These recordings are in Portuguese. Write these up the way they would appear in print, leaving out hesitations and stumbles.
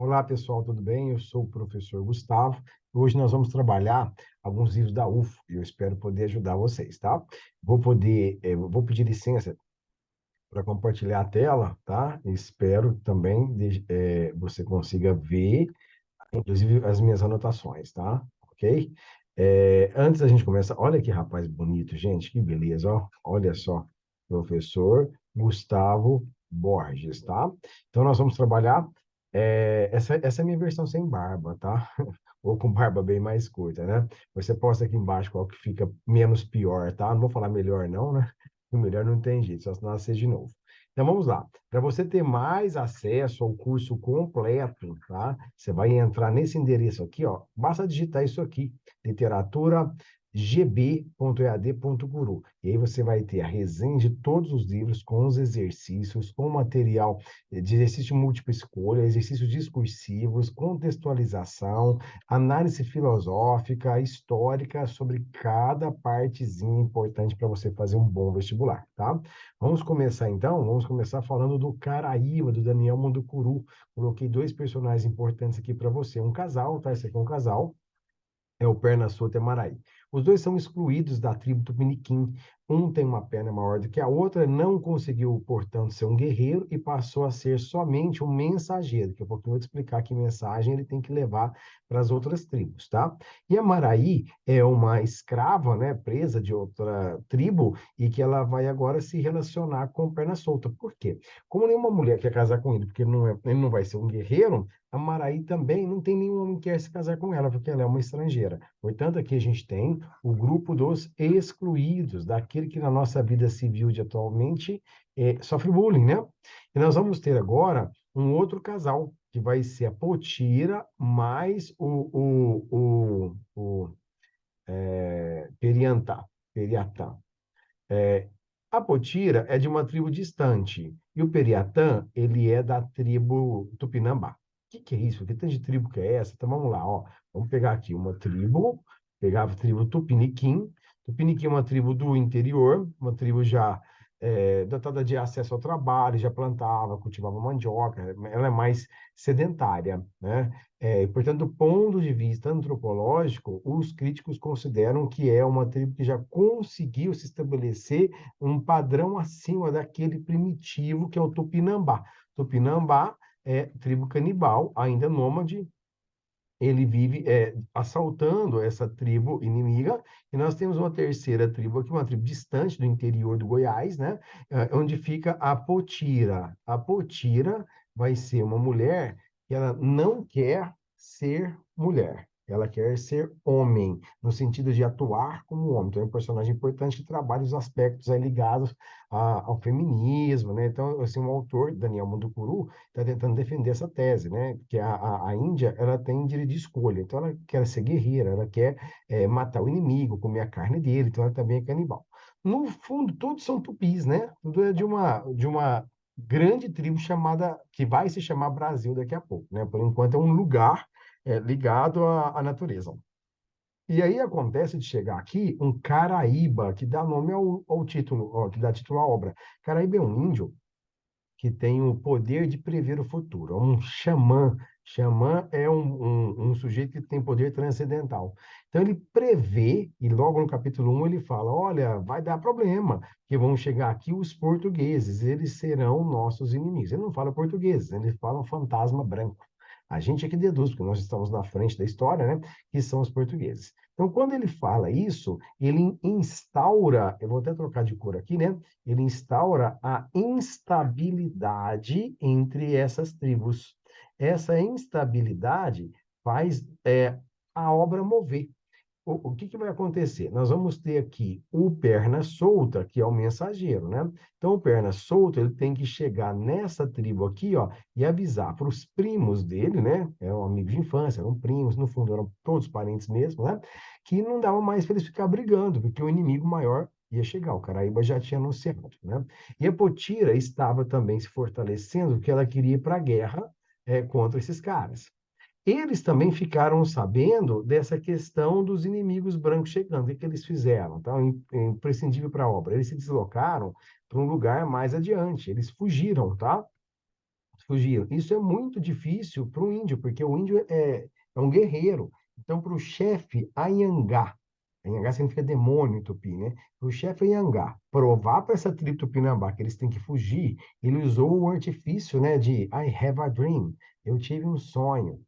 Olá, pessoal, tudo bem? Eu sou o professor Gustavo. Hoje nós vamos trabalhar alguns livros da UFO e eu espero poder ajudar vocês, tá? Vou pedir licença para compartilhar a tela, tá? Espero também você consiga ver, inclusive, as minhas anotações, tá? Ok? Antes da gente começar, olha que rapaz bonito, gente, que beleza, ó. Olha só, professor Gustavo Borges, tá? Então, nós vamos trabalhar. Essa é a minha versão sem barba, tá? Ou com barba bem mais curta, né? Você posta aqui embaixo qual que fica menos pior, tá? Não vou falar melhor, não, né? O melhor não tem jeito, só se nascer de novo. Então, vamos lá. Para você ter mais acesso ao curso completo, tá? Você vai entrar nesse endereço aqui, ó. Basta digitar isso aqui, literaturagb.ead.guru. E aí você vai ter a resenha de todos os livros com os exercícios, com material de exercício múltipla escolha, exercícios discursivos, contextualização, análise filosófica, histórica sobre cada partezinha importante para você fazer um bom vestibular, tá? Vamos começar então, vamos começar falando do Caraíba, do Daniel Munducuru. Coloquei dois personagens importantes aqui para você, um casal, tá? Esse aqui é um casal, é o Perna Solta e Maraí. Os dois são excluídos da tribo Tupiniquim. Um tem uma perna maior do que a outra, não conseguiu, portanto, ser um guerreiro e passou a ser somente um mensageiro. Daqui a pouquinho eu vou te explicar que mensagem ele tem que levar para as outras tribos, tá? E a Maraí é uma escrava, né, presa de outra tribo e que ela vai agora se relacionar com o Perna Solta. Por quê? Como nenhuma mulher quer casar com ele, porque ele não vai ser um guerreiro, a Maraí também não tem nenhum homem que quer se casar com ela, porque ela é uma estrangeira. Portanto, aqui a gente tem o grupo dos excluídos, daquele que na nossa vida civil de atualmente sofre bullying, né? E nós vamos ter agora um outro casal, que vai ser a Potira mais o Periantá. Periatã. É, a Potira é de uma tribo distante e o Periatã, ele é da tribo Tupinambá. O que é isso? Que tanto de tribo que é essa? Então vamos lá, ó. Vamos pegar aqui uma tribo, pegar a tribo Tupiniquim. Tupiniquim é uma tribo do interior, uma tribo já dotada de acesso ao trabalho, já plantava, cultivava mandioca, ela é mais sedentária, né? E, portanto, do ponto de vista antropológico, os críticos consideram que é uma tribo que já conseguiu se estabelecer um padrão acima daquele primitivo que é o Tupinambá. Tupinambá é tribo canibal, ainda nômade, ele vive assaltando essa tribo inimiga, e nós temos uma terceira tribo aqui, uma tribo distante do interior do Goiás, né? Onde fica a Potira. A Potira vai ser uma mulher que ela não quer ser mulher. Ela quer ser homem, no sentido de atuar como homem. Então, é um personagem importante que trabalha os aspectos aí ligados ao feminismo, né? Então, assim, o autor, Daniel Munducuru, está tentando defender essa tese, né? Que a Índia, ela tem direito de escolha. Então, ela quer ser guerreira, ela quer matar o inimigo, comer a carne dele. Então, ela também é canibal. No fundo, todos são tupis, né? Tudo é de uma grande tribo chamada, que vai se chamar Brasil daqui a pouco, né? Por enquanto, é um lugar ligado à natureza. E aí acontece de chegar aqui um Caraíba, que dá nome ao título, ó, que dá título à obra. Caraíba é um índio que tem o poder de prever o futuro. É um xamã. Xamã é um sujeito que tem poder transcendental. Então, ele prevê, e logo no capítulo 1 ele fala: olha, vai dar problema, que vão chegar aqui os portugueses, eles serão nossos inimigos. Ele não fala portugueses, ele fala um fantasma branco. A gente é que deduz, porque nós estamos na frente da história, né? Que são os portugueses. Então, quando ele fala isso, ele instaura, eu vou até trocar de cor aqui, né? Ele instaura a instabilidade entre essas tribos. Essa instabilidade faz a obra mover. O que vai acontecer? Nós vamos ter aqui o perna solta, que é o mensageiro, né? Então, o perna solta, ele tem que chegar nessa tribo aqui, ó, e avisar para os primos dele, né? É um amigo de infância, eram primos, no fundo eram todos parentes mesmo, né? Que não dava mais para eles ficar brigando, porque o inimigo maior ia chegar. O Caraíba já tinha anunciado, né? E a Potira estava também se fortalecendo, porque ela queria ir para a guerra contra esses caras. Eles também ficaram sabendo dessa questão dos inimigos brancos chegando. O que eles fizeram? Então, imprescindível para a obra. Eles se deslocaram para um lugar mais adiante. Eles fugiram, tá? Fugiram. Isso é muito difícil para o índio, porque o índio é um guerreiro. Então, para o chefe Anhangá, Anhangá significa demônio em tupi, né? Para o chefe Anhangá provar para essa tribo tupinambá que eles têm que fugir, ele usou o artifício, né, de I have a dream. Eu tive um sonho.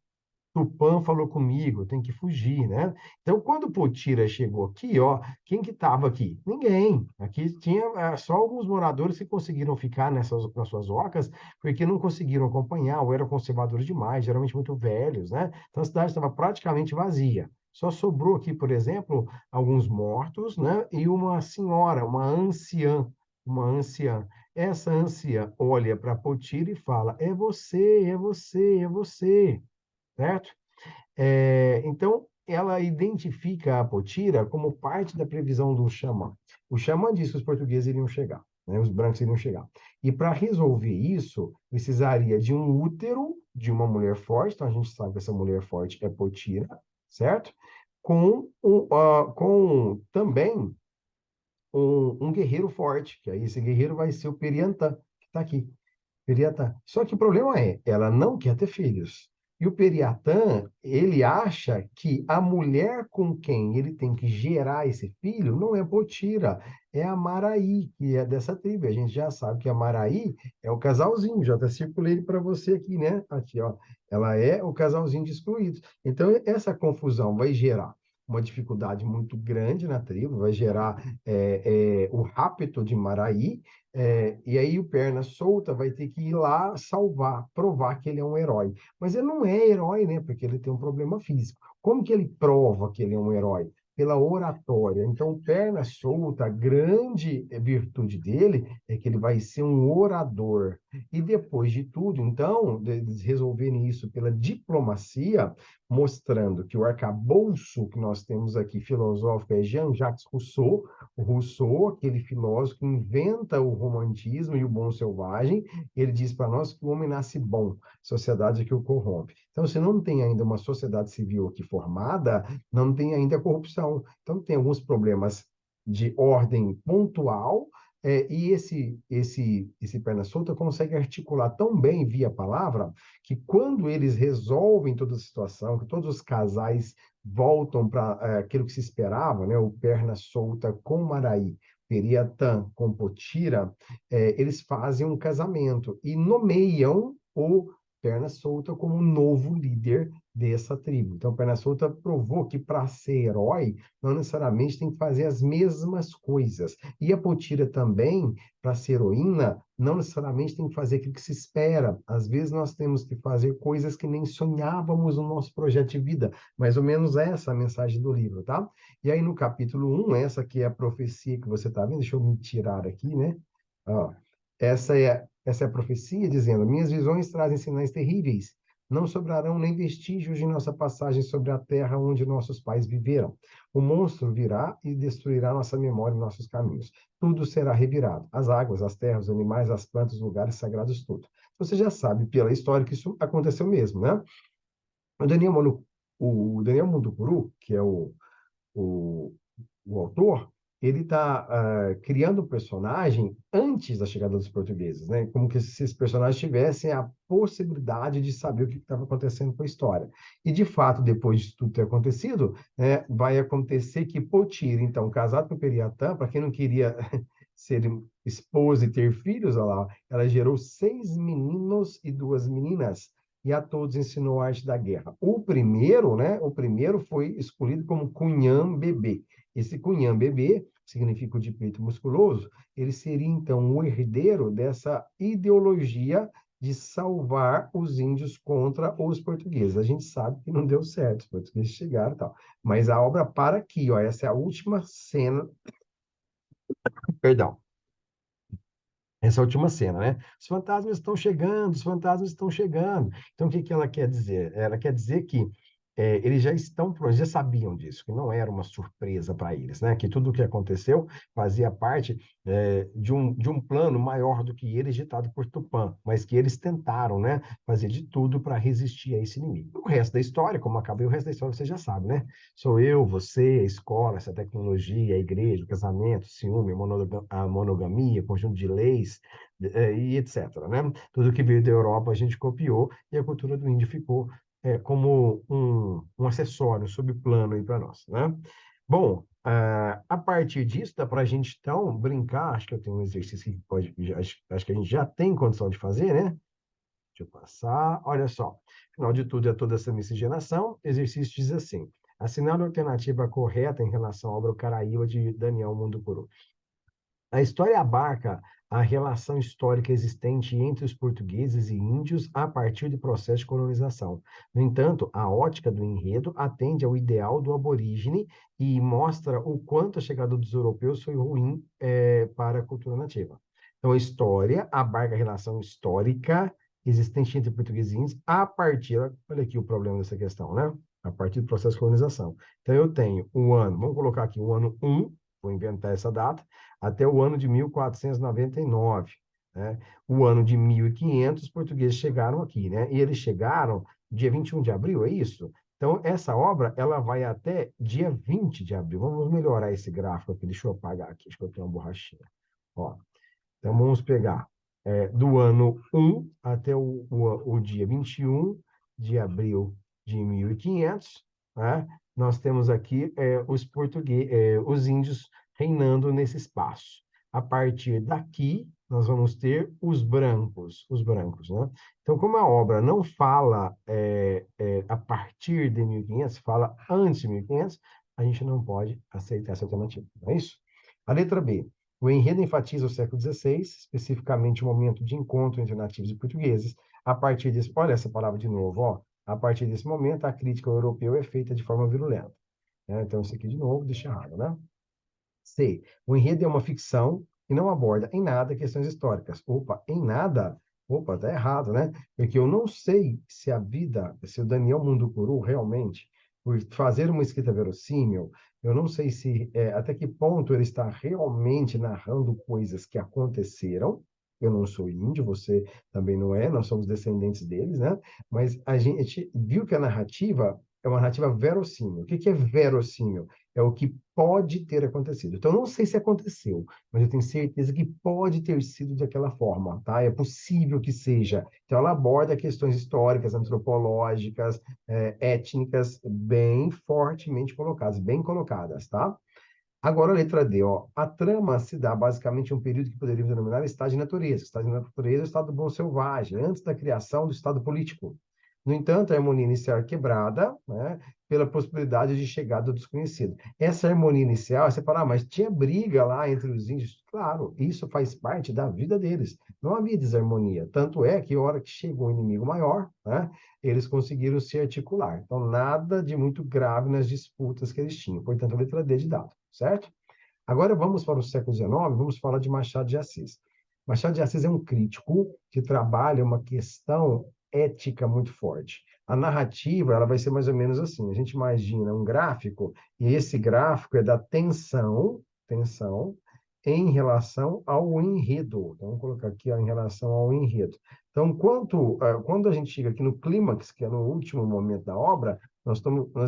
Tupã falou comigo, eu tenho que fugir, né? Então, quando Potira chegou aqui, ó, quem que estava aqui? Ninguém. Aqui tinha só alguns moradores que conseguiram ficar nas suas ocas, porque não conseguiram acompanhar, ou eram conservadores demais, geralmente muito velhos, né? Então, a cidade estava praticamente vazia. Só sobrou aqui, por exemplo, alguns mortos, né? E uma senhora, uma anciã, uma anciã. Essa anciã olha para Potira e fala: é você, é você, é você, certo? Então, ela identifica a Potira como parte da previsão do xamã. O xamã disse que os portugueses iriam chegar, né? Os brancos iriam chegar. E para resolver isso, precisaria de um útero de uma mulher forte, então a gente sabe que essa mulher forte é Potira, certo? Com também um guerreiro forte, que aí esse guerreiro vai ser o Periantã, que está aqui. Periatã. Só que o problema é, ela não quer ter filhos. E o Periatã, ele acha que a mulher com quem ele tem que gerar esse filho não é Potira, é a Maraí, que é dessa tribo. A gente já sabe que a Maraí é o casalzinho, já até circulei para você aqui, né? Aqui, ó. Ela é o casalzinho de excluídos. Então, essa confusão vai gerar uma dificuldade muito grande na tribo, vai gerar o rapto de Maraí, e aí o perna solta vai ter que ir lá salvar, provar que ele é um herói. Mas ele não é herói, né? Porque ele tem um problema físico. Como que ele prova que ele é um herói? Pela oratória. Então, perna solta, a grande virtude dele é que ele vai ser um orador. E depois de tudo, então, eles resolverem isso pela diplomacia, mostrando que o arcabouço que nós temos aqui filosófico é Jean-Jacques Rousseau, o Rousseau, aquele filósofo que inventa o romantismo e o bom selvagem, ele diz para nós que o homem nasce bom, sociedade é que o corrompe. Então, se não tem ainda uma sociedade civil aqui formada, não tem ainda a corrupção. Então, tem alguns problemas de ordem pontual, e esse perna solta consegue articular tão bem via palavra que quando eles resolvem toda a situação, que todos os casais voltam para aquilo que se esperava, né? O perna solta com Maraí, Periatã com Potira, eles fazem um casamento e nomeiam o perna solta como novo líder dessa tribo. Então, perna solta provou que para ser herói, não necessariamente tem que fazer as mesmas coisas. E a Potira também, para ser heroína, não necessariamente tem que fazer aquilo que se espera. Às vezes nós temos que fazer coisas que nem sonhávamos no nosso projeto de vida. Mais ou menos essa é a mensagem do livro, tá? E aí no capítulo 1, essa aqui é a profecia que você está vendo, deixa eu me tirar aqui, né? Ó, essa é a profecia dizendo: minhas visões trazem sinais terríveis. Não sobrarão nem vestígios de nossa passagem sobre a terra onde nossos pais viveram. O monstro virá e destruirá nossa memória e nossos caminhos. Tudo será revirado. As águas, as terras, os animais, as plantas, os lugares sagrados, tudo. Você já sabe pela história que isso aconteceu mesmo, né? O Daniel, o Daniel Munduruku, que é o, o autor, ele está criando um personagem antes da chegada dos portugueses, né? Como que se esses personagens tivessem a possibilidade de saber o que estava acontecendo com a história. E, de fato, depois de tudo ter acontecido, né, vai acontecer que Potira, então, casado com Periatã, para quem não queria ser esposa e ter filhos, olha lá, ela gerou 6 meninos e 2 meninas, e a todos ensinou a arte da guerra. O primeiro, né? O primeiro foi escolhido como Cunhã Bebê. Esse Cunhã Bebê significa o de peito musculoso. Ele seria então o herdeiro dessa ideologia de salvar os índios contra os portugueses. A gente sabe que não deu certo, os portugueses chegaram e tal. Mas a obra para aqui, ó. Essa é a última cena. Perdão. Essa última cena, né? Os fantasmas estão chegando, os fantasmas estão chegando. Então, o que que ela quer dizer? Ela quer dizer que eles já estão, já sabiam disso, que não era uma surpresa para eles, né? Que tudo o que aconteceu fazia parte de um plano maior do que eles, ditado por Tupã, mas que eles tentaram, né? Fazer de tudo para resistir a esse inimigo. O resto da história, como acabei, o resto da história você já sabe, né? Sou eu, você, a escola, essa tecnologia, a igreja, o casamento, o ciúme, a monogamia, conjunto de leis, e etc., né? Tudo que veio da Europa a gente copiou e a cultura do índio ficou como um acessório, subplano aí para nós, né? Bom, a partir disso, dá para a gente, então, brincar. Acho que eu tenho um exercício que pode, acho que a gente já tem condição de fazer, né? Deixa eu passar. Olha só. Final de tudo é toda essa miscigenação. Exercício diz assim: assinale a alternativa correta em relação à obra Caraíba de Daniel Munducuru. A história abarca a relação histórica existente entre os portugueses e índios a partir do processo de colonização. No entanto, a ótica do enredo atende ao ideal do aborígene e mostra o quanto a chegada dos europeus foi ruim para a cultura nativa. Então, a história abarca a relação histórica existente entre portugueses e índios a partir, olha aqui o problema dessa questão, né? A partir do processo de colonização. Então, eu tenho o ano, vamos colocar aqui o ano 1, vou inventar essa data, até o ano de 1499, né? O ano de 1500, os portugueses chegaram aqui, né? E eles chegaram dia 21 de abril, é isso? Então, essa obra, ela vai até dia 20 de abril. Vamos melhorar esse gráfico aqui. Deixa eu apagar aqui, acho que eu tenho uma borrachinha. Ó, então, vamos pegar do ano 1 até o dia 21 de abril de 1500, né? Nós temos aqui os índios reinando nesse espaço. A partir daqui, nós vamos ter os brancos, né? Então, como a obra não fala a partir de 1500, fala antes de 1500, a gente não pode aceitar essa alternativa, não é isso? A letra B. O enredo enfatiza o século XVI, especificamente o momento de encontro entre nativos e portugueses. A partir desse, olha essa palavra de novo, ó. A partir desse momento, a crítica ao europeu é feita de forma virulenta. Então, isso aqui de novo, deixa errado, né? C. O enredo é uma ficção e não aborda em nada questões históricas. Opa, em nada? Opa, tá errado, né? Porque eu não sei se a vida, se o Daniel Munducuru realmente, por fazer uma escrita verossímil, eu não sei se até que ponto ele está realmente narrando coisas que aconteceram. Eu não sou índio, você também não é, nós somos descendentes deles, né? Mas a gente viu que a narrativa é uma narrativa verossímil. O que que é verossímil? É o que pode ter acontecido. Então, eu não sei se aconteceu, mas eu tenho certeza que pode ter sido daquela forma, tá? É possível que seja. Então, ela aborda questões históricas, antropológicas, étnicas, bem fortemente colocadas, bem colocadas, tá? Agora, a letra D, ó. A trama se dá basicamente em um período que poderíamos denominar estado de natureza. Estado de natureza é o estado do bom selvagem, antes da criação do estado político. No entanto, a harmonia inicial é quebrada, né, pela possibilidade de chegada do desconhecido. Essa harmonia inicial, você fala, mas tinha briga lá entre os índios? Claro, isso faz parte da vida deles. Não havia desarmonia. Tanto é que, a hora que chegou um inimigo maior, né, eles conseguiram se articular. Então, nada de muito grave nas disputas que eles tinham. Portanto, a letra D de dado, certo? Agora vamos para o século XIX, vamos falar de Machado de Assis. Machado de Assis é um crítico que trabalha uma questão ética muito forte. A narrativa, ela vai ser mais ou menos assim. A gente imagina um gráfico, e esse gráfico é da tensão em relação ao enredo. Então, vamos colocar aqui ó, em relação ao enredo. Então, quando a gente chega aqui no clímax, que é no último momento da obra, nós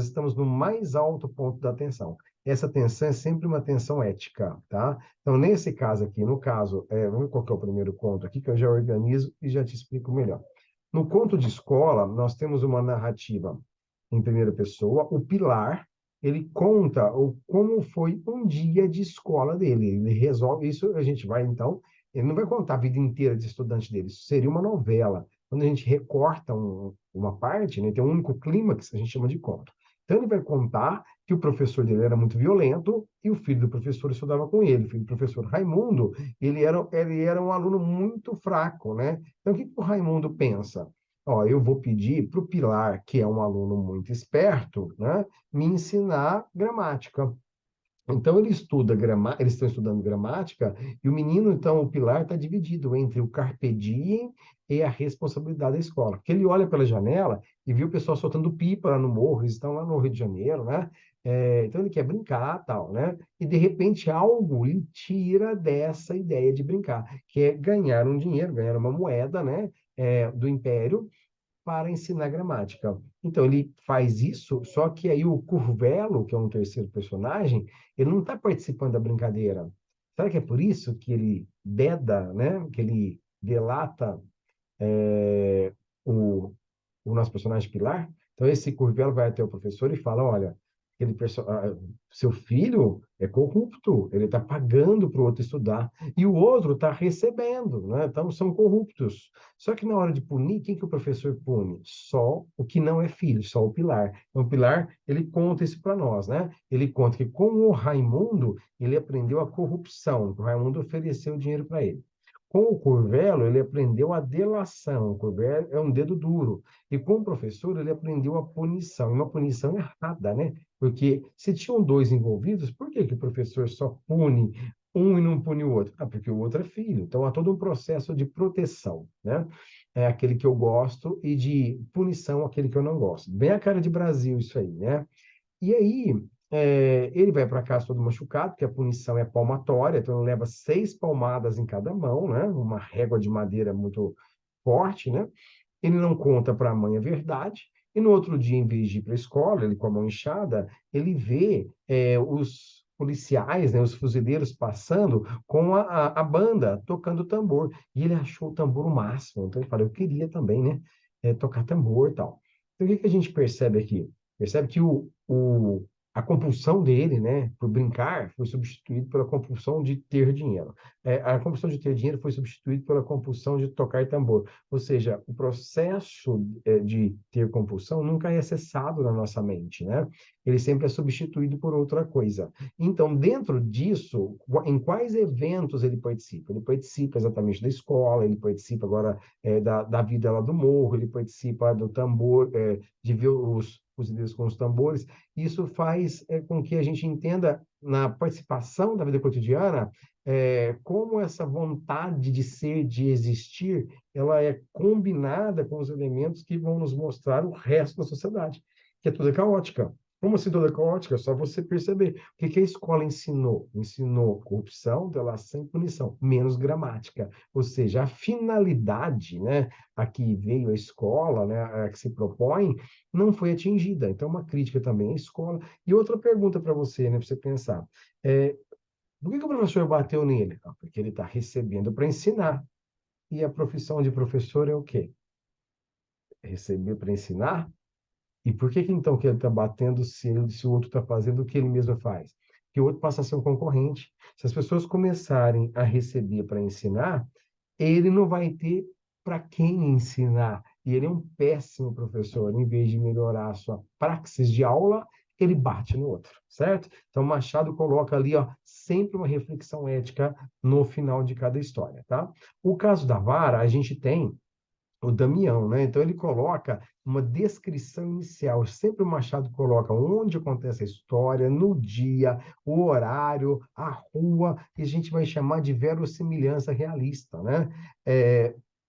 estamos no mais alto ponto da tensão. Essa tensão é sempre uma tensão ética, tá? Então, nesse caso aqui, no caso, vamos colocar o primeiro conto aqui, que eu já organizo e já te explico melhor. No conto de escola, nós temos uma narrativa em primeira pessoa. O Pilar, ele conta como foi um dia de escola dele. Ele resolve isso, a gente vai, então, ele não vai contar a vida inteira de estudante dele, isso seria uma novela. Quando a gente recorta uma parte, né, tem um único clímax, a gente chama de conto. Então, ele vai contar que o professor dele era muito violento e o filho do professor estudava com ele. O filho do professor Raimundo, ele era um aluno muito fraco, né? Então, o que o Raimundo pensa? Ó, eu vou pedir para o Pilar, que é um aluno muito esperto, né, me ensinar gramática. Então, eles estão estudando gramática, e o menino, então, o pilar está dividido entre o carpe diem e a responsabilidade da escola. Porque ele olha pela janela e viu o pessoal soltando pipa lá no morro, eles estão lá no Rio de Janeiro, né? Então, ele quer brincar, tal, né? E, de repente, algo lhe tira dessa ideia de brincar, que é ganhar um dinheiro, ganhar uma moeda, né? Do império, para ensinar gramática. Então, ele faz isso, só que aí o Curvelo, que é um terceiro personagem, ele não está participando da brincadeira. Será que é por isso que ele beda, né? Que ele delata o, o nosso personagem Pilar? Então, esse Curvelo vai até o professor e fala: olha, seu filho é corrupto, ele está pagando para o outro estudar, e o outro está recebendo, né? Então, são corruptos. Só que na hora de punir, quem que o professor pune? Só o que não é filho, só o Pilar. Então, o Pilar, ele conta isso para nós, né? Ele conta que com o Raimundo, ele aprendeu a corrupção, o Raimundo ofereceu dinheiro para ele. Com o Curvelo, ele aprendeu a delação. O Curvelo é um dedo duro. E com o professor, ele aprendeu a punição. E uma punição errada, né? Porque se tinham dois envolvidos, por que que o professor só pune um e não pune o outro? Ah, porque o outro é filho. Então há todo um processo de proteção, né? É aquele que eu gosto e de punição aquele que eu não gosto. Bem a cara de Brasil isso aí, né? E aí ele vai para casa todo machucado, porque a punição é palmatória, então ele leva 6 palmadas em cada mão, né? Uma régua de madeira muito forte, né? Ele não conta para a mãe a verdade, e no outro dia, em vez de ir para a escola, ele com a mão inchada, ele vê os policiais, né, os fuzileiros passando com a banda tocando tambor, e ele achou o tambor o máximo, então ele fala, eu queria também, né, tocar tambor e tal. Então, o que que a gente percebe aqui? Percebe que a compulsão dele, né, por brincar, foi substituído pela compulsão de ter dinheiro. A compulsão de ter dinheiro foi substituída pela compulsão de tocar tambor. Ou seja, o processo de ter compulsão nunca é cessado na nossa mente, né? Ele sempre é substituído por outra coisa. Então, dentro disso, em quais eventos ele participa? Ele participa exatamente da escola, ele participa agora da vida lá do morro, ele participa do tambor, de ver os líderes com os tambores. Isso faz com que a gente entenda na participação da vida cotidiana como essa vontade de ser, de existir, ela é combinada com os elementos que vão nos mostrar o resto da sociedade, que é toda caótica. Como assim toda caótica? É só você perceber. O que que a escola ensinou? Ensinou corrupção, delação e punição, menos gramática. Ou seja, a finalidade, né, a que veio a escola, né, a que se propõe, não foi atingida. Então, uma crítica também à escola. E outra pergunta para você, né, para você pensar. É, por que que o professor bateu nele? Ah, porque ele está recebendo para ensinar. E a profissão de professor é o quê? Receber para ensinar? E por que que então que ele está batendo se o outro está fazendo o que ele mesmo faz? Que o outro passa a ser um concorrente. Se as pessoas começarem a receber para ensinar, ele não vai ter para quem ensinar. E ele é um péssimo professor. Em vez de melhorar a sua praxis de aula, ele bate no outro, certo? Então, Machado coloca ali, ó, sempre uma reflexão ética no final de cada história, tá? O caso da vara, a gente tem o Damião, né? Então ele coloca uma descrição inicial. Sempre o Machado coloca onde acontece a história, no dia, o horário, a rua, que a gente vai chamar de verossimilhança realista, né?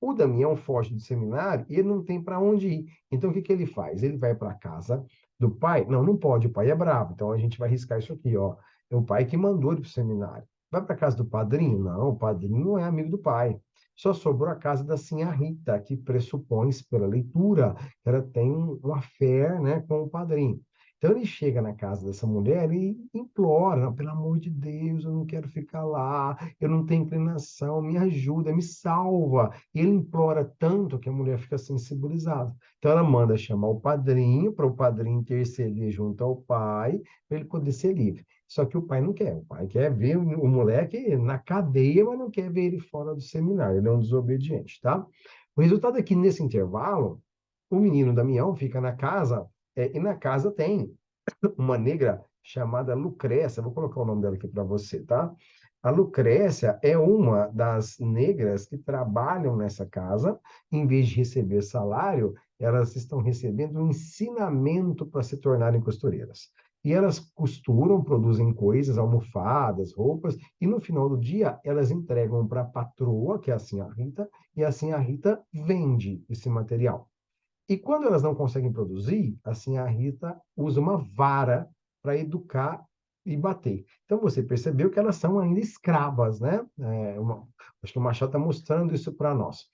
O Damião foge do seminário e ele não tem para onde ir. Então o que que ele faz? Ele vai para a casa do pai? Não, não pode, o pai é bravo. Então a gente vai riscar isso aqui, ó. É o pai que mandou ele para o seminário. Vai para a casa do padrinho? Não, o padrinho não é amigo do pai. Só sobrou a casa da Sinhá Rita, que pressupõe-se pela leitura que ela tem uma fé, né, com o padrinho. Então ele chega na casa dessa mulher e implora, "Não, pelo amor de Deus, eu não quero ficar lá, eu não tenho inclinação, me ajuda, me salva." E ele implora tanto que a mulher fica sensibilizada. Então ela manda chamar o padrinho, para o padrinho interceder junto ao pai, para ele poder ser livre. Só que o pai não quer. O pai quer ver o moleque na cadeia, mas não quer ver ele fora do seminário. Ele é um desobediente, tá? O resultado é que, nesse intervalo, o menino Damião fica na casa, e na casa tem uma negra chamada Lucrécia. Vou colocar o nome dela aqui para você, tá? A Lucrécia é uma das negras que trabalham nessa casa. Em vez de receber salário, elas estão recebendo um ensinamento para se tornarem costureiras. E elas costuram, produzem coisas, almofadas, roupas, e no final do dia elas entregam para a patroa, que é assim a Rita, e assim a Rita vende esse material. E quando elas não conseguem produzir, assim a Rita usa uma vara para educar e bater. Então você percebeu que elas são ainda escravas, né? Acho que o Machado está mostrando isso para nós.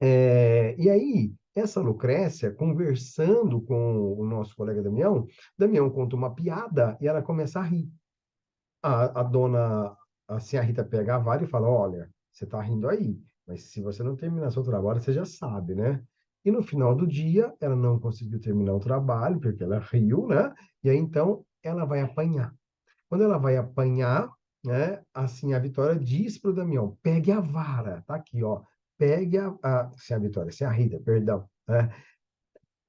E aí, essa Lucrécia, conversando com o nosso colega Damião, Damião conta uma piada e ela começa a rir. A dona, assim, a Rita pega a vara e fala: Olha, você está rindo aí, mas se você não terminar seu trabalho, você já sabe, né? E no final do dia, ela não conseguiu terminar o trabalho, porque ela riu, né? E aí, então, ela vai apanhar. Quando ela vai apanhar, né, assim, a Vitória diz para o Damião: pegue a vara, tá aqui, ó. Pegue se a Vitória, se a Rita, perdão, né?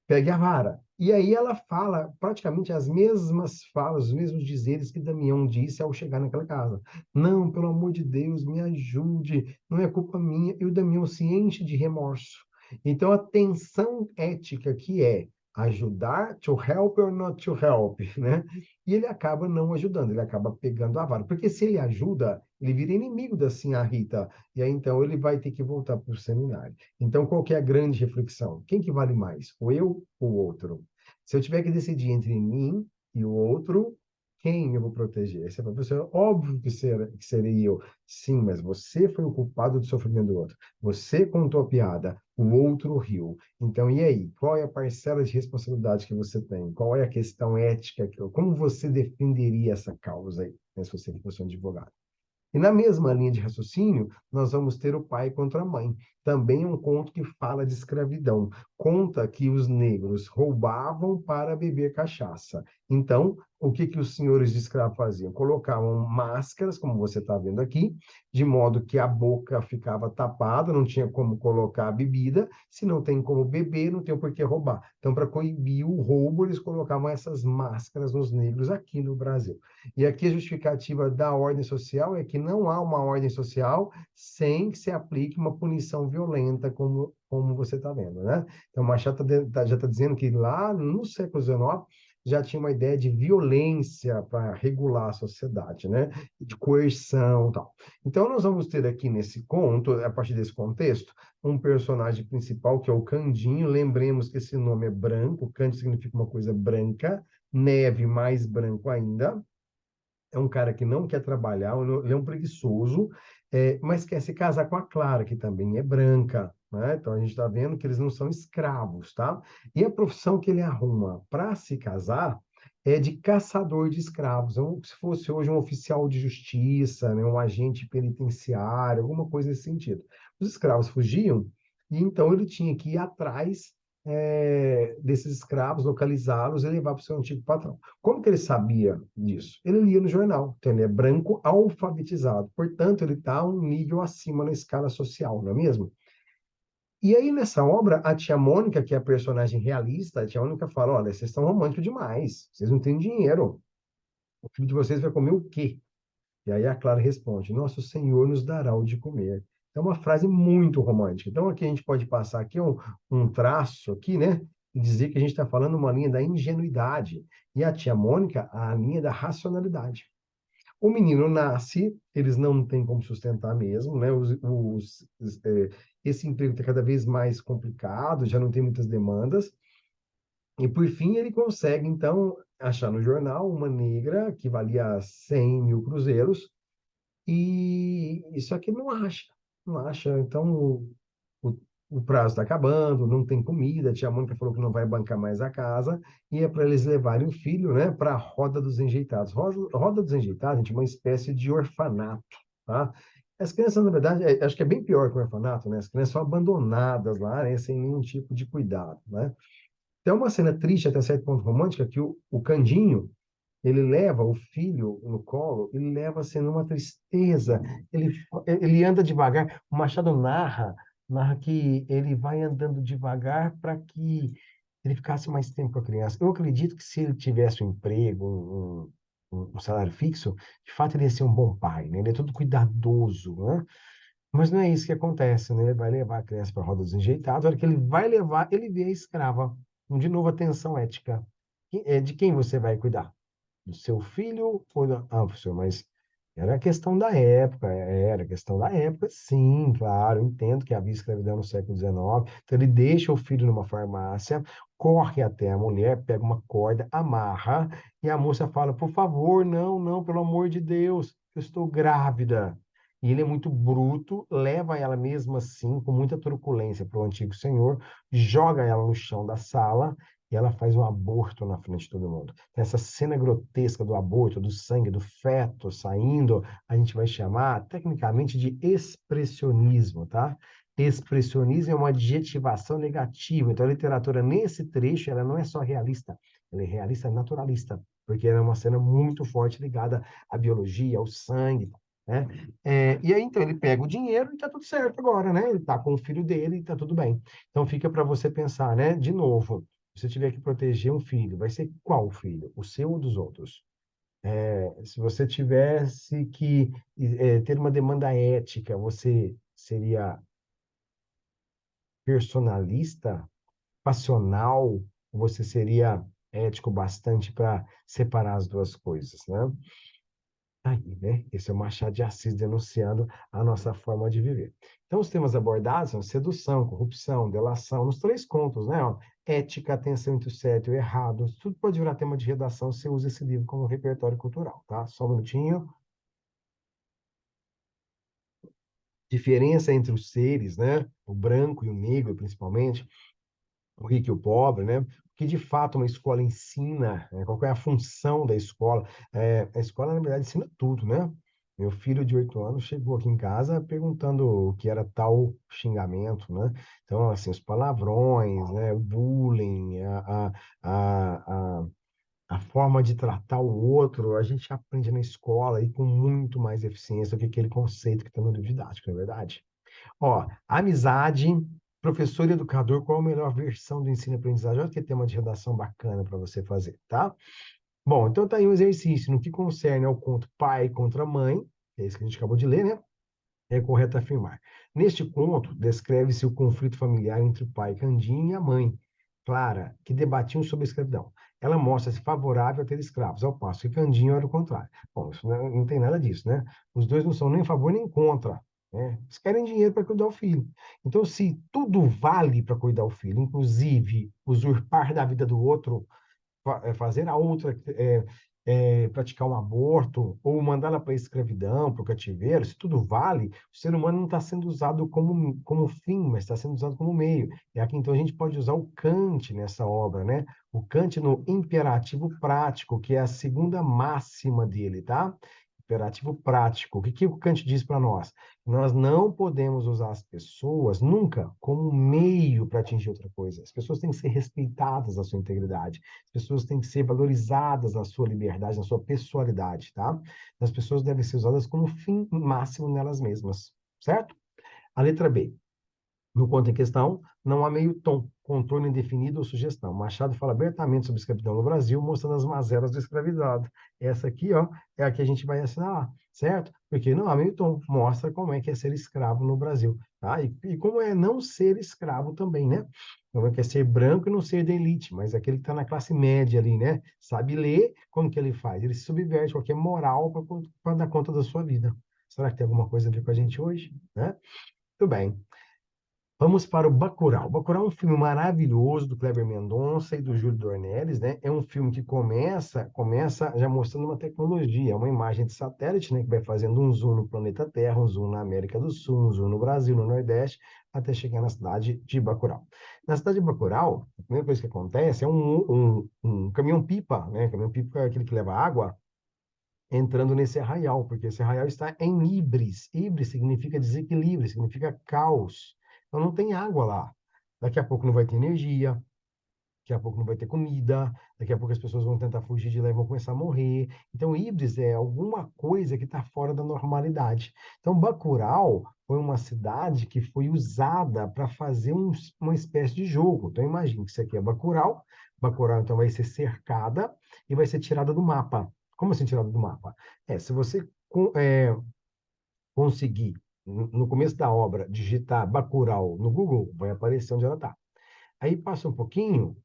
Pegue a vara. E aí ela fala praticamente as mesmas falas, os mesmos dizeres que Damião disse ao chegar naquela casa. Não, pelo amor de Deus, me ajude, não é culpa minha. E o Damião se enche de remorso. Então a tensão ética que é ajudar, to help or not to help, né? E ele acaba não ajudando, ele acaba pegando a vara. Porque se ele ajuda, ele vira inimigo da Sinhá Rita. E aí então ele vai ter que voltar para o seminário. Então, qual que é a grande reflexão? Quem que vale mais? O eu ou o outro? Se eu tiver que decidir entre mim e o outro, quem eu vou proteger? Esse é professor, óbvio que serei eu. Sim, mas você foi o culpado do sofrimento do outro. Você contou a piada, o outro riu. Então, e aí? Qual é a parcela de responsabilidade que você tem? Qual é a questão ética? Como você defenderia essa causa aí, né, se você fosse um advogado? E na mesma linha de raciocínio, nós vamos ter o pai contra a mãe. Também é um conto que fala de escravidão. Conta que os negros roubavam para beber cachaça. Então, o que que os senhores de escravo faziam? Colocavam máscaras, como você está vendo aqui, de modo que a boca ficava tapada, não tinha como colocar a bebida. Se não tem como beber, não tem por que roubar. Então, para coibir o roubo, eles colocavam essas máscaras nos negros aqui no Brasil. E aqui a justificativa da ordem social é que não há uma ordem social sem que se aplique uma punição violenta, como você está vendo, né? Então, Machado já está dizendo que lá no século XIX já tinha uma ideia de violência para regular a sociedade, né? De coerção e tal. Então, nós vamos ter aqui nesse conto, a partir desse contexto, um personagem principal que é o Candinho. Lembremos que esse nome é branco, Cândido significa uma coisa branca, neve mais branco ainda. É um cara que não quer trabalhar, ele é um preguiçoso, mas quer se casar com a Clara, que também é branca, né? Então a gente está vendo que eles não são escravos, tá? E a profissão que ele arruma para se casar é de caçador de escravos. Então, se fosse hoje um oficial de justiça, né, um agente penitenciário, alguma coisa nesse sentido. Os escravos fugiam, e então ele tinha que ir atrás desses escravos, localizá-los e levar para o seu antigo patrão. Como que ele sabia disso? Ele lia no jornal, então ele é branco alfabetizado, portanto, ele está um nível acima na escala social, não é mesmo? E aí, nessa obra, a tia Mônica, que é a personagem realista, a tia Mônica fala: Olha, vocês estão românticos demais, vocês não têm dinheiro, o filho de vocês vai comer o quê? E aí a Clara responde: Nosso Senhor nos dará o de comer. É uma frase muito romântica. Então, aqui a gente pode passar aqui um traço aqui, né? E dizer que a gente está falando uma linha da ingenuidade. E a tia Mônica, a linha da racionalidade. O menino nasce, eles não têm como sustentar mesmo, né? Esse emprego está cada vez mais complicado, já não tem muitas demandas. E por fim ele consegue, então, achar no jornal uma negra que valia 100 mil cruzeiros, e isso aqui não acha, não acha. Então, o, o prazo está acabando, não tem comida. A tia Mônica falou que não vai bancar mais a casa, e é para eles levarem o filho, né, para a Roda dos Enjeitados. Roda dos Enjeitados, gente, é uma espécie de orfanato, tá? As crianças, na verdade, acho que é bem pior que o orfanato, né? As crianças são abandonadas lá, né, sem nenhum tipo de cuidado, né? Tem uma cena triste, até certo ponto romântica, que o Candinho, ele leva o filho no colo, ele leva sendo uma tristeza. Ele anda devagar. O Machado narra que ele vai andando devagar para que ele ficasse mais tempo com a criança. Eu acredito que se ele tivesse um emprego, um salário fixo, de fato ele ia ser um bom pai, né? Ele é todo cuidadoso, né? Mas não é isso que acontece, né? Ele vai levar a criança para a roda dos enjeitados. A hora que ele vai levar, ele vê a escrava. De novo, a tensão ética. De quem você vai cuidar? Do seu filho ou da... Ah, professor, mas era questão da época, era questão da época, sim, claro, entendo que havia escravidão no século XIX, então ele deixa o filho numa farmácia, corre até a mulher, pega uma corda, amarra, e a moça fala, por favor, não, não, pelo amor de Deus, eu estou grávida. E ele é muito bruto, leva ela mesmo assim, com muita truculência, para o antigo senhor, joga ela no chão da sala, e ela faz um aborto na frente de todo mundo. Essa cena grotesca do aborto, do sangue, do feto saindo, a gente vai chamar tecnicamente de expressionismo, tá? Expressionismo é uma adjetivação negativa. Então, a literatura, nesse trecho, ela não é só realista, ela é realista naturalista, porque ela é uma cena muito forte ligada à biologia, ao sangue, né? E aí, então, ele pega o dinheiro e tá tudo certo agora, né? Ele tá com o filho dele e tá tudo bem. Então, fica para você pensar, né? De novo, se você tiver que proteger um filho, vai ser qual filho? O seu ou dos outros? Se você tivesse que ter uma demanda ética, você seria personalista, passional, ou você seria ético bastante para separar as duas coisas, né? Aí, né? Esse é o Machado de Assis denunciando a nossa forma de viver. Então, os temas abordados são sedução, corrupção, delação, nos três contos, né? Ó, ética, atenção entre o certo e o errado, tudo pode virar tema de redação se você usa esse livro como repertório cultural, tá? Só um minutinho. Diferença entre os seres, né? O branco e o negro, principalmente, o rico e o pobre, né? O que de fato uma escola ensina, né? Qual é a função da escola? A escola, na verdade, ensina tudo, né? Meu filho de 8 anos chegou aqui em casa perguntando o que era tal xingamento, né? Então, assim, os palavrões, né? O bullying, a, a forma de tratar o outro, a gente aprende na escola e com muito mais eficiência do que aquele conceito que está no livro didático, não é verdade? Ó, amizade, professor e educador, qual a melhor versão do ensino e aprendizagem? Olha que tema de redação bacana para você fazer, tá? Bom, então tá aí um exercício no que concerne ao conto pai contra mãe, que é isso que a gente acabou de ler, né? É correto afirmar. Neste conto, descreve-se o conflito familiar entre o pai Candinho e a mãe, Clara, que debatiam sobre a escravidão. Ela mostra-se favorável a ter escravos, ao passo que Candinho era o contrário. Bom, isso não tem nada disso, né? Os dois não são nem a favor nem contra, né? Eles querem dinheiro para cuidar do filho. Então, se tudo vale para cuidar do filho, inclusive usurpar da vida do outro, fazer a outra praticar um aborto ou mandá-la para a escravidão, para o cativeiro, se tudo vale, o ser humano não está sendo usado como fim, mas está sendo usado como meio. E aqui, então, a gente pode usar o Kant nessa obra, né? O Kant no imperativo prático, que é a segunda máxima dele, tá? Imperativo prático. O que o Kant diz para nós? Nós não podemos usar as pessoas nunca como meio para atingir outra coisa. As pessoas têm que ser respeitadas na sua integridade. As pessoas têm que ser valorizadas na sua liberdade, na sua pessoalidade, tá? As pessoas devem ser usadas como fim máximo nelas mesmas, certo? A letra B. No conto em questão, não há meio tom, contorno indefinido ou sugestão. Machado fala abertamente sobre escravidão no Brasil, mostrando as mazelas do escravizado. Essa aqui, ó, é a que a gente vai assinalar, certo? Porque não há meio tom, mostra como é que é ser escravo no Brasil, tá? E como é não ser escravo também, né? Como é que é ser branco e não ser da elite, mas aquele que está na classe média ali, né? Sabe ler, como que ele faz? Ele subverte qualquer moral para dar conta da sua vida. Será que tem alguma coisa a ver com a gente hoje, né? Tudo bem. Vamos para o Bacurau. Bacurau é um filme maravilhoso do Kleber Mendonça e do Júlio Dornelles, né? É um filme que começa já mostrando uma tecnologia, uma imagem de satélite, né, que vai fazendo um zoom no planeta Terra, um zoom na América do Sul, um zoom no Brasil, no Nordeste, até chegar na cidade de Bacurau. Na cidade de Bacurau, a primeira coisa que acontece é um caminhão-pipa, né? Caminhão-pipa é aquele que leva água, entrando nesse arraial, porque esse arraial está em Ibris. Ibris significa desequilíbrio, significa caos. Então não tem água lá. Daqui a pouco não vai ter energia, daqui a pouco não vai ter comida, daqui a pouco as pessoas vão tentar fugir de lá e vão começar a morrer. Então, Ibris é alguma coisa que está fora da normalidade. Então, Bacurau foi uma cidade que foi usada para fazer uma espécie de jogo. Então, imagine que isso aqui é Bacurau. Bacurau, então, vai ser cercada e vai ser tirada do mapa. Como assim tirada do mapa? Se você conseguir, no começo da obra, digitar Bacurau no Google, vai aparecer onde ela está. Aí passa um pouquinho,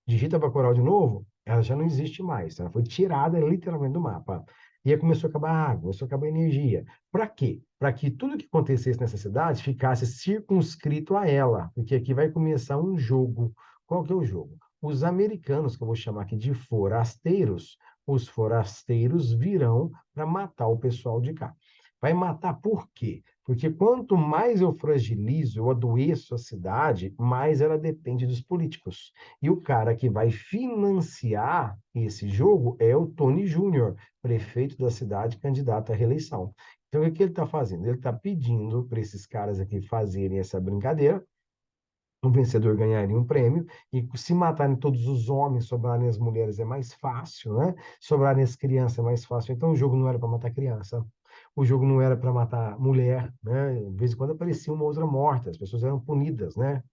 digita Bacurau de novo, ela já não existe mais. Ela foi tirada literalmente do mapa. E aí começou a acabar a água, começou a acabar a energia. Para quê? Para que tudo que acontecesse nessa cidade ficasse circunscrito a ela. Porque aqui vai começar um jogo. Qual que é o jogo? Os americanos, que eu vou chamar aqui de forasteiros, os forasteiros virão para matar o pessoal de cá. Vai matar por quê? Porque quanto mais eu fragilizo, eu adoeço a cidade, mais ela depende dos políticos. E o cara que vai financiar esse jogo é o Tony Júnior, prefeito da cidade, candidato à reeleição. Então, o que ele está fazendo? Ele está pedindo para esses caras aqui fazerem essa brincadeira. O vencedor ganharia um prêmio, e se matarem todos os homens, sobrarem as mulheres é mais fácil, né? Sobrarem as crianças é mais fácil. Então, o jogo não era para matar criança, o jogo não era para matar mulher, né? De vez em quando aparecia uma outra morta, as pessoas eram punidas, né?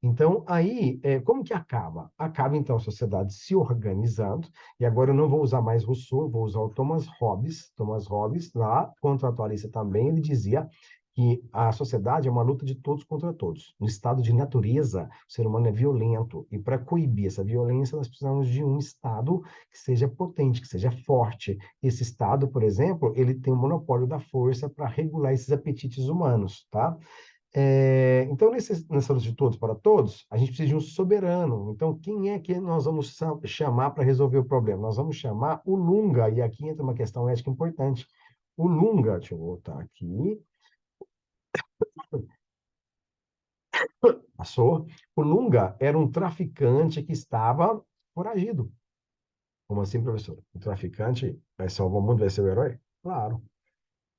Então, aí, como que acaba? Acaba, então, a sociedade se organizando, e agora eu não vou usar mais Rousseau, vou usar o Thomas Hobbes, lá, contratualista também, ele dizia que a sociedade é uma luta de todos contra todos. No estado de natureza, o ser humano é violento, e para coibir essa violência, nós precisamos de um estado que seja potente, que seja forte. Esse estado, por exemplo, ele tem o monopólio da força para regular esses apetites humanos, tá? Então, nessa luta de todos para todos, a gente precisa de um soberano. Então, quem é que nós vamos chamar para resolver o problema? Nós vamos chamar o Lunga, e aqui entra uma questão ética importante. O Lunga, deixa eu voltar aqui, passou. O Lunga era um traficante que estava foragido. Como assim, professor? O traficante vai salvar o mundo, vai ser o herói? Claro.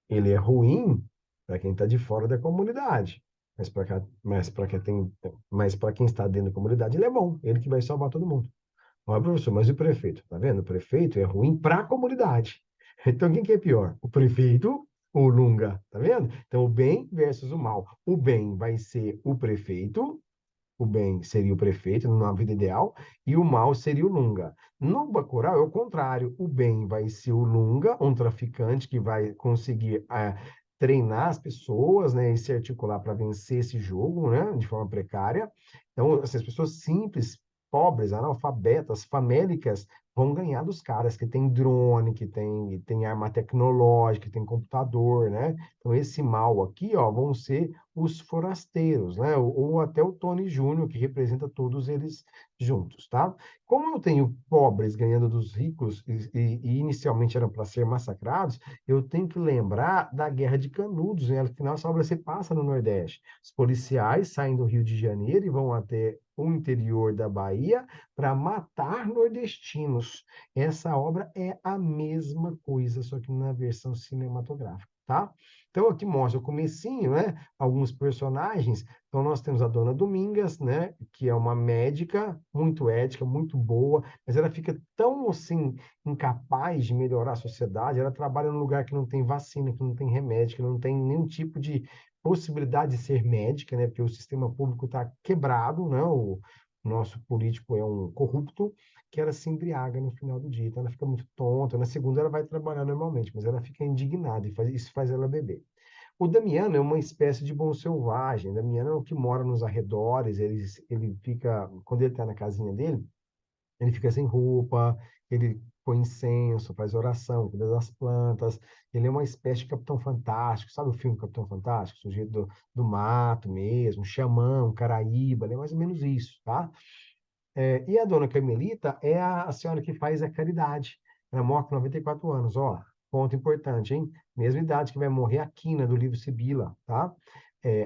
Ele é ruim para quem está de fora da comunidade. Mas para quem está dentro da comunidade, ele é bom. Ele que vai salvar todo mundo. Olha, professor, mas e o prefeito? Tá vendo? O prefeito é ruim para a comunidade. Então, quem que é pior? O prefeito ou o Lunga? Tá vendo? Então, o bem versus o mal. O bem vai ser o prefeito, o bem seria o prefeito, numa vida ideal, e o mal seria o Lunga. No Bacurau é o contrário. O bem vai ser o Lunga, um traficante que vai conseguir treinar as pessoas, né, e se articular para vencer esse jogo, né, de forma precária. Então, essas pessoas simples, pobres, analfabetas, famélicas, vão ganhar dos caras que tem drone, que tem arma tecnológica, que tem computador, né? Então, esse mal aqui, ó, vão ser os forasteiros, né? Ou até o Tony Júnior, que representa todos eles juntos, tá? Como eu tenho pobres ganhando dos ricos e inicialmente eram para ser massacrados, eu tenho que lembrar da Guerra de Canudos, né? Afinal, essa obra se passa no Nordeste. Os policiais saem do Rio de Janeiro e vão até o interior da Bahia para matar nordestinos. Essa obra é a mesma coisa, só que na versão cinematográfica, tá? Então aqui mostra o comecinho, né? Alguns personagens. Então nós temos a Dona Domingas, né? Que é uma médica muito ética, muito boa, mas ela fica tão assim incapaz de melhorar a sociedade. Ela trabalha num lugar que não tem vacina, que não tem remédio, que não tem nenhum tipo de possibilidade de ser médica, né? Porque o sistema público está quebrado, né? O nosso político é um corrupto, que ela se embriaga no final do dia. Então ela fica muito tonta. Na segunda ela vai trabalhar normalmente, mas ela fica indignada e isso faz ela beber. O Damiano é uma espécie de bom selvagem. O Damiano é o que mora nos arredores. Ele fica, quando ele está na casinha dele, ele fica sem roupa, ele põe incenso, faz oração, cuida das plantas. Ele é uma espécie de Capitão Fantástico. Sabe o filme Capitão Fantástico? Sujeito do mato mesmo, um xamã, um caraíba, é mais ou menos isso, tá? E a dona Carmelita é a senhora que faz a caridade. Ela morre com 94 anos, ó. Ponto importante, hein? Mesma idade que vai morrer a Quina do livro Sibila, tá?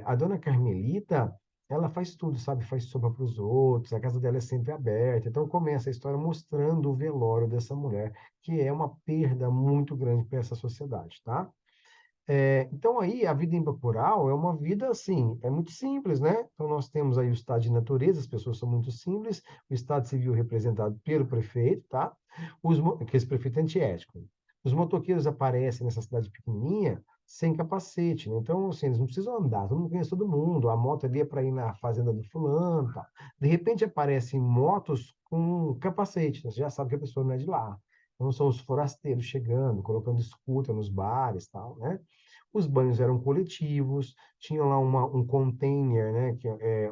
A dona Carmelita, ela faz tudo, sabe? Faz sopa para os outros, a casa dela é sempre aberta. Então começa a história mostrando o velório dessa mulher, que é uma perda muito grande para essa sociedade, tá? Então, aí, a vida em Bacurau é uma vida, assim, é muito simples, né? Então, nós temos aí o estado de natureza, as pessoas são muito simples, o estado civil representado pelo prefeito, tá? Que esse prefeito é antiético. Os motoqueiros aparecem nessa cidade pequenininha sem capacete, né? Então, assim, eles não precisam andar, todo mundo conhece todo mundo, a moto ali é para ir na fazenda do fulano, tá? De repente, aparecem motos com capacete, né? Você já sabe que a pessoa não é de lá. Então, são os forasteiros chegando, colocando escuta nos bares, tal, né? Os banhos eram coletivos, tinha lá um container, né,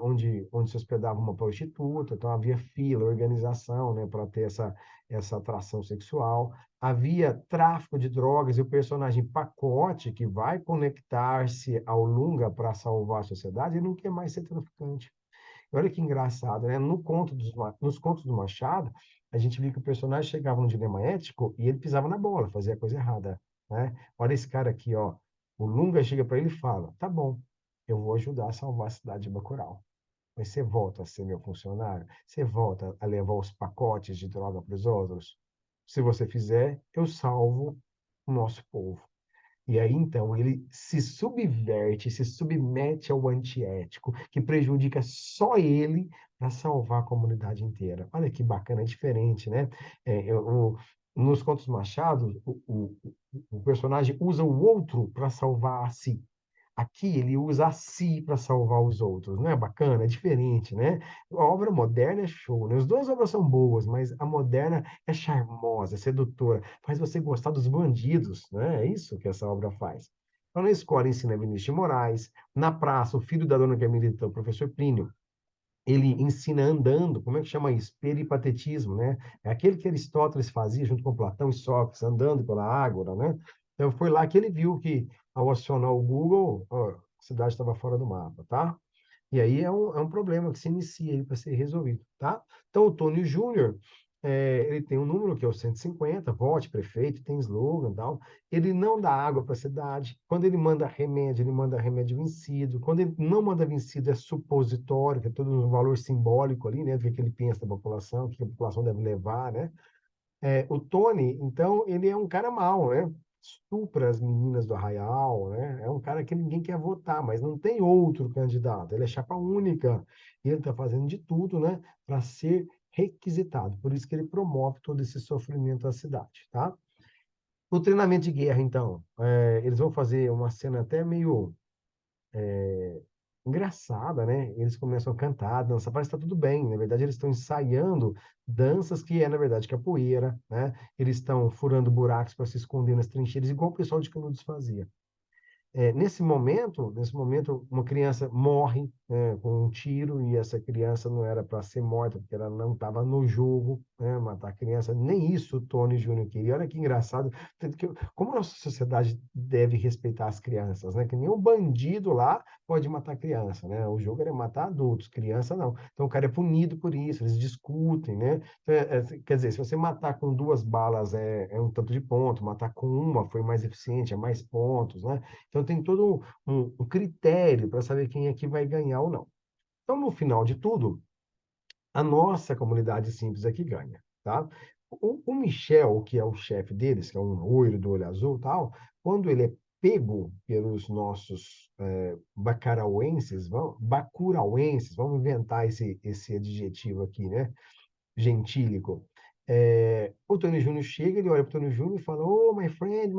onde se hospedava uma prostituta, então havia fila, organização, né, para ter essa atração sexual. Havia tráfico de drogas e o personagem Pacote, que vai conectar-se ao Lunga para salvar a sociedade, ele não quer mais ser traficante. Olha que engraçado, né? Nos contos do Machado, a gente viu que o personagem chegava num dilema ético e ele pisava na bola, fazia a coisa errada, né? Olha esse cara aqui, ó. O Lunga chega para ele e fala: tá bom, eu vou ajudar a salvar a cidade de Bacurau. Mas você volta a ser meu funcionário? Você volta a levar os pacotes de droga para os outros? Se você fizer, eu salvo o nosso povo. E aí, então, ele se subverte, se submete ao antiético, que prejudica só ele para salvar a comunidade inteira. Olha que bacana, é diferente, né? Nos contos Machado, o personagem usa o outro para salvar a si. Aqui ele usa a si para salvar os outros, não é bacana? É diferente, né? A obra moderna é show, né? As duas obras são boas, mas a moderna é charmosa, é sedutora, faz você gostar dos bandidos, né? É isso que essa obra faz. Então, na escola ensina Vinícius de Moraes, na praça, o filho da dona Carmelita, o professor Plínio, ele ensina andando, como é que chama isso? Peripatetismo, né? É aquele que Aristóteles fazia junto com Platão e Sócrates, andando pela ágora, né? Então foi lá que ele viu que, ao acionar o Google, ó, a cidade estava fora do mapa, tá? E aí é um problema que se inicia aí para ser resolvido, tá? Então, o Tony Júnior, ele tem um número que é o 150, vote, prefeito, tem slogan e tal. Ele não dá água para a cidade. Quando ele manda remédio vencido. Quando ele não manda vencido, é supositório, que é todo um valor simbólico ali, né? Do que ele pensa da população, o que a população deve levar, né? O Tony, então, ele é um cara mau, né? Estupra as meninas do Arraial, né? É um cara que ninguém quer votar, mas não tem outro candidato. Ele é chapa única. E ele está fazendo de tudo, né? Para ser requisitado. Por isso que ele promove todo esse sofrimento à cidade, tá? O treinamento de guerra, então, eles vão fazer uma cena até meio engraçada, né? Eles começam a cantar, dançar, parece que tá tudo bem. Na verdade, eles estão ensaiando danças que é, na verdade, capoeira, né? Eles estão furando buracos para se esconder nas trincheiras, igual o pessoal de Canudos fazia. Nesse momento, uma criança morre, com um tiro e essa criança não era para ser morta, porque ela não estava no jogo, né, matar a criança. Nem isso o Tony Júnior queria. Olha que engraçado. Como a nossa sociedade deve respeitar as crianças, né? Que nenhum bandido lá pode matar criança, né? O jogo era matar adultos, criança não. Então o cara é punido por isso, eles discutem, né? Quer dizer, se você matar com 2 balas é um tanto de ponto, matar com uma foi mais eficiente, é mais pontos, né? Então, tem todo um critério para saber quem é que vai ganhar ou não. Então, no final de tudo, a nossa comunidade simples é que ganha, tá? O Michel, que é o chefe deles, que é um loiro do olho azul e tal, quando ele é pego pelos nossos bacurauenses, vamos inventar esse adjetivo aqui, né? Gentílico. O Tony Júnior chega, ele olha para o Tony Júnior e fala: Oh, my friend,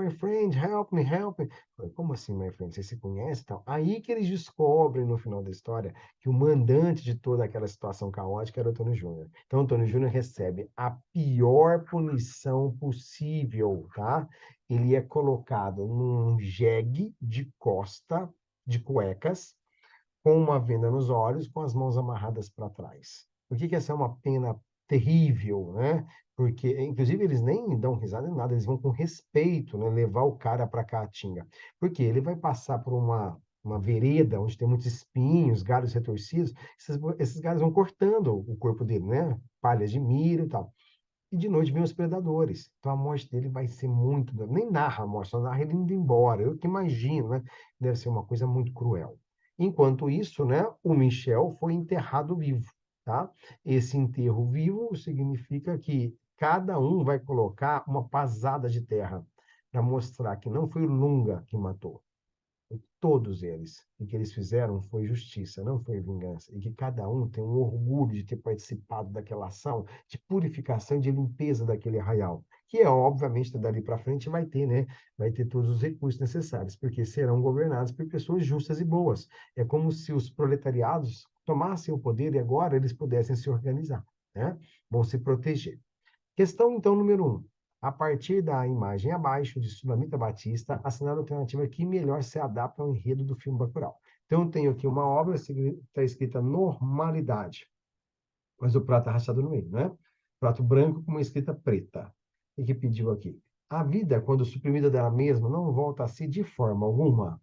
help me, help me. Como assim, my friend? Você se conhece e tal? Aí que eles descobrem no final da história que o mandante de toda aquela situação caótica era o Tony Júnior. Então, o Tony Júnior recebe a pior punição possível, tá? Ele é colocado num jegue de costa, de cuecas, com uma venda nos olhos, com as mãos amarradas para trás. Por que que essa é uma pena terrível, né? Porque, inclusive, eles nem dão risada nem nada, eles vão com respeito, né? Levar o cara para a caatinga. Porque ele vai passar por uma vereda onde tem muitos espinhos, galhos retorcidos, esses galhos vão cortando o corpo dele, né? Palhas de milho e tal. E de noite vem os predadores. Então a morte dele vai ser muito. Nem narra a morte, só narra ele indo embora. Eu que imagino, né? Deve ser uma coisa muito cruel. Enquanto isso, né, o Michel foi enterrado vivo, tá? Esse enterro vivo significa que cada um vai colocar uma pasada de terra para mostrar que não foi o Lunga que matou, todos eles. E o que eles fizeram foi justiça, não foi vingança. E que cada um tem um orgulho de ter participado daquela ação de purificação e de limpeza daquele arraial. Que é, obviamente, dali para frente vai ter, né? Vai ter todos os recursos necessários, porque serão governados por pessoas justas e boas. É como se os proletariados tomassem o poder e agora eles pudessem se organizar, né? Vão se proteger. Questão, então, número 1. a partir da imagem abaixo de Sulamita Batista, assinala a alternativa que melhor se adapta ao enredo do filme Bacurau. Então, eu tenho aqui uma obra, está escrita Normalidade, mas o prato é rachado no meio, né? Prato branco com uma escrita preta. E que pediu aqui? A vida, quando suprimida dela mesma, não volta a si de forma alguma.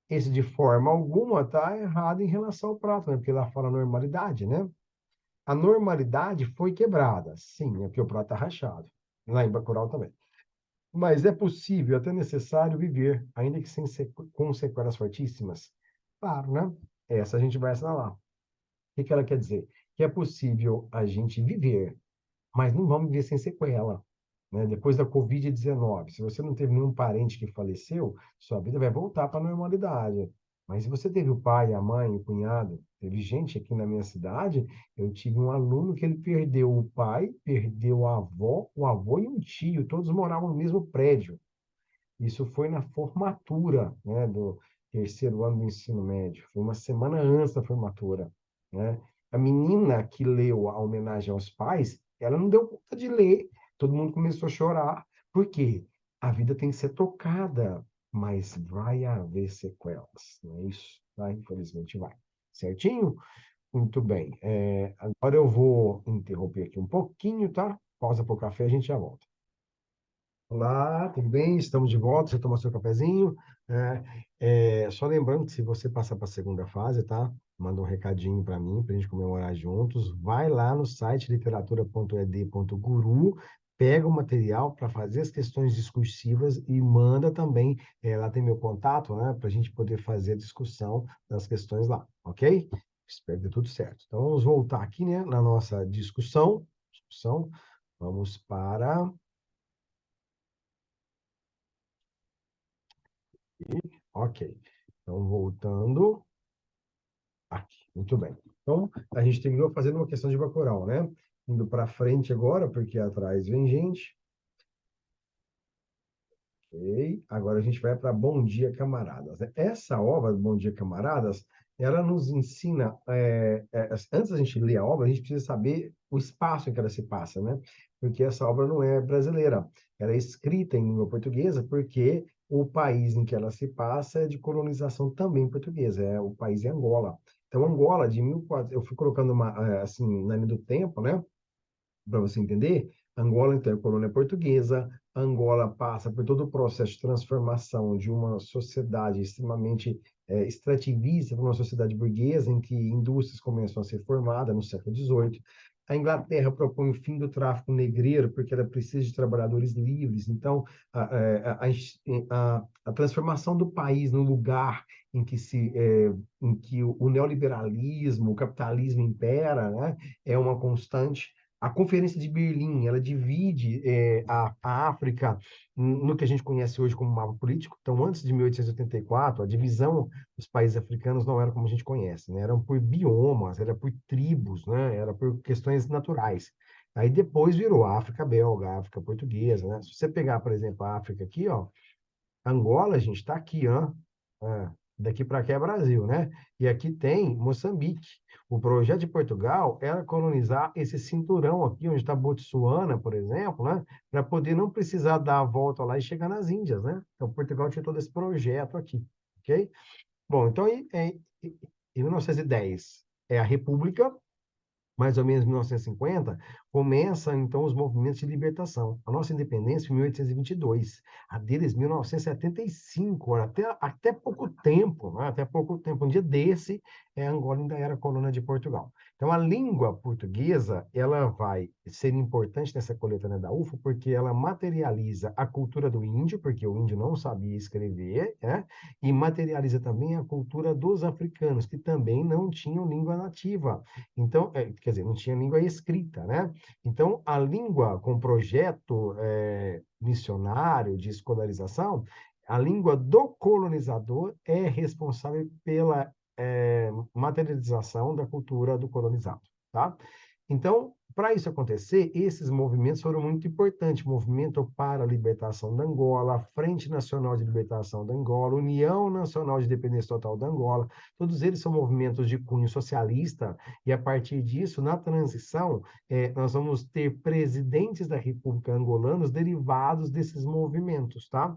Esse de forma alguma está errado em relação ao prato, né? Porque lá fala normalidade, né? A normalidade foi quebrada. Sim, é porque o prato está rachado. Lá em Bacurau também. Mas é possível, até necessário, viver, ainda que com sequelas fortíssimas? Claro, né? Essa a gente vai assinalar. O que que ela quer dizer? Que é possível a gente viver, mas não vamos viver sem sequela, né? Depois da Covid-19, se você não teve nenhum parente que faleceu, sua vida vai voltar para a normalidade. Mas se você teve o pai, a mãe, o cunhado, teve gente aqui na minha cidade, eu tive um aluno que ele perdeu o pai, perdeu a avó, o avô e um tio, todos moravam no mesmo prédio. Isso foi na formatura, né, do terceiro ano do ensino médio. Foi uma semana antes da formatura, né? A menina que leu a homenagem aos pais, ela não deu conta de ler. Todo mundo começou a chorar. Por quê? A vida tem que ser tocada, mas vai haver sequelas, não é isso? Tá? Infelizmente vai. Certinho? Muito bem. Agora eu vou interromper aqui um pouquinho, tá? Pausa para o café, a gente já volta. Olá, tudo bem? Estamos de volta. Você tomou seu cafezinho? Só lembrando que se você passar para a segunda fase, tá? Manda um recadinho para mim, para a gente comemorar juntos. Vai lá no site literatura.ed.guru, pega o material para fazer as questões discursivas e manda também. Lá tem meu contato, né? Para a gente poder fazer a discussão das questões lá, ok? Espero que dê tudo certo. Então, vamos voltar aqui, né, na nossa discussão. Vamos para. Ok. Então, voltando aqui. Muito bem. Então, a gente terminou fazendo uma questão de Bacurau, né? Indo para frente agora, porque atrás vem gente. Ok. Agora a gente vai para Bom Dia, Camaradas, né? Essa obra, Bom Dia, Camaradas, ela nos ensina. Antes da gente ler a obra, a gente precisa saber o espaço em que ela se passa, né? Porque essa obra não é brasileira. Ela é escrita em língua portuguesa porque o país em que ela se passa é de colonização também portuguesa. O país é Angola. Então, Angola, de 1400, eu fui colocando assim, na linha do tempo, né? Para você entender, Angola, então, é colônia portuguesa. Angola passa por todo o processo de transformação de uma sociedade extremamente extrativista para uma sociedade burguesa, em que indústrias começam a ser formadas no século XVIII. A Inglaterra propõe o fim do tráfico negreiro, porque ela precisa de trabalhadores livres. Então, a transformação do país no lugar em que o neoliberalismo, o capitalismo impera, né, é uma constante. A Conferência de Berlim, ela divide a África no que a gente conhece hoje como mapa político. Então, antes de 1884, a divisão dos países africanos não era como a gente conhece, né? Eram por biomas, era por tribos, né? Era por questões naturais. Aí depois virou a África belga, a África portuguesa, né? Se você pegar, por exemplo, a África aqui, ó, Angola, a gente está aqui, ó. Daqui para cá é Brasil, né? E aqui tem Moçambique. O projeto de Portugal era colonizar esse cinturão aqui, onde está Botsuana, por exemplo, né? Para poder não precisar dar a volta lá e chegar nas Índias, né? Então, Portugal tinha todo esse projeto aqui, ok? Bom, então, em 1910, é a República, mais ou menos em 1950, começam então os movimentos de libertação. A nossa independência em 1822, a deles em 1975, até pouco tempo, né? Até pouco tempo, um dia desse, Angola ainda era colônia de Portugal. Então, a língua portuguesa, ela vai ser importante nessa coletânea da UFO, porque ela materializa a cultura do índio, porque o índio não sabia escrever, né? E materializa também a cultura dos africanos, que também não tinham língua nativa. Então, quer dizer, não tinha língua escrita, né? Então, a língua com projeto missionário de escolarização, a língua do colonizador é responsável pela materialização da cultura do colonizado, tá? Então, Para isso acontecer, esses movimentos foram muito importantes. Movimento para a Libertação da Angola, Frente Nacional de Libertação da Angola, União Nacional de Dependência Total da Angola, todos eles são movimentos de cunho socialista, e a partir disso, na transição, nós vamos ter presidentes da República angolanos derivados desses movimentos, tá?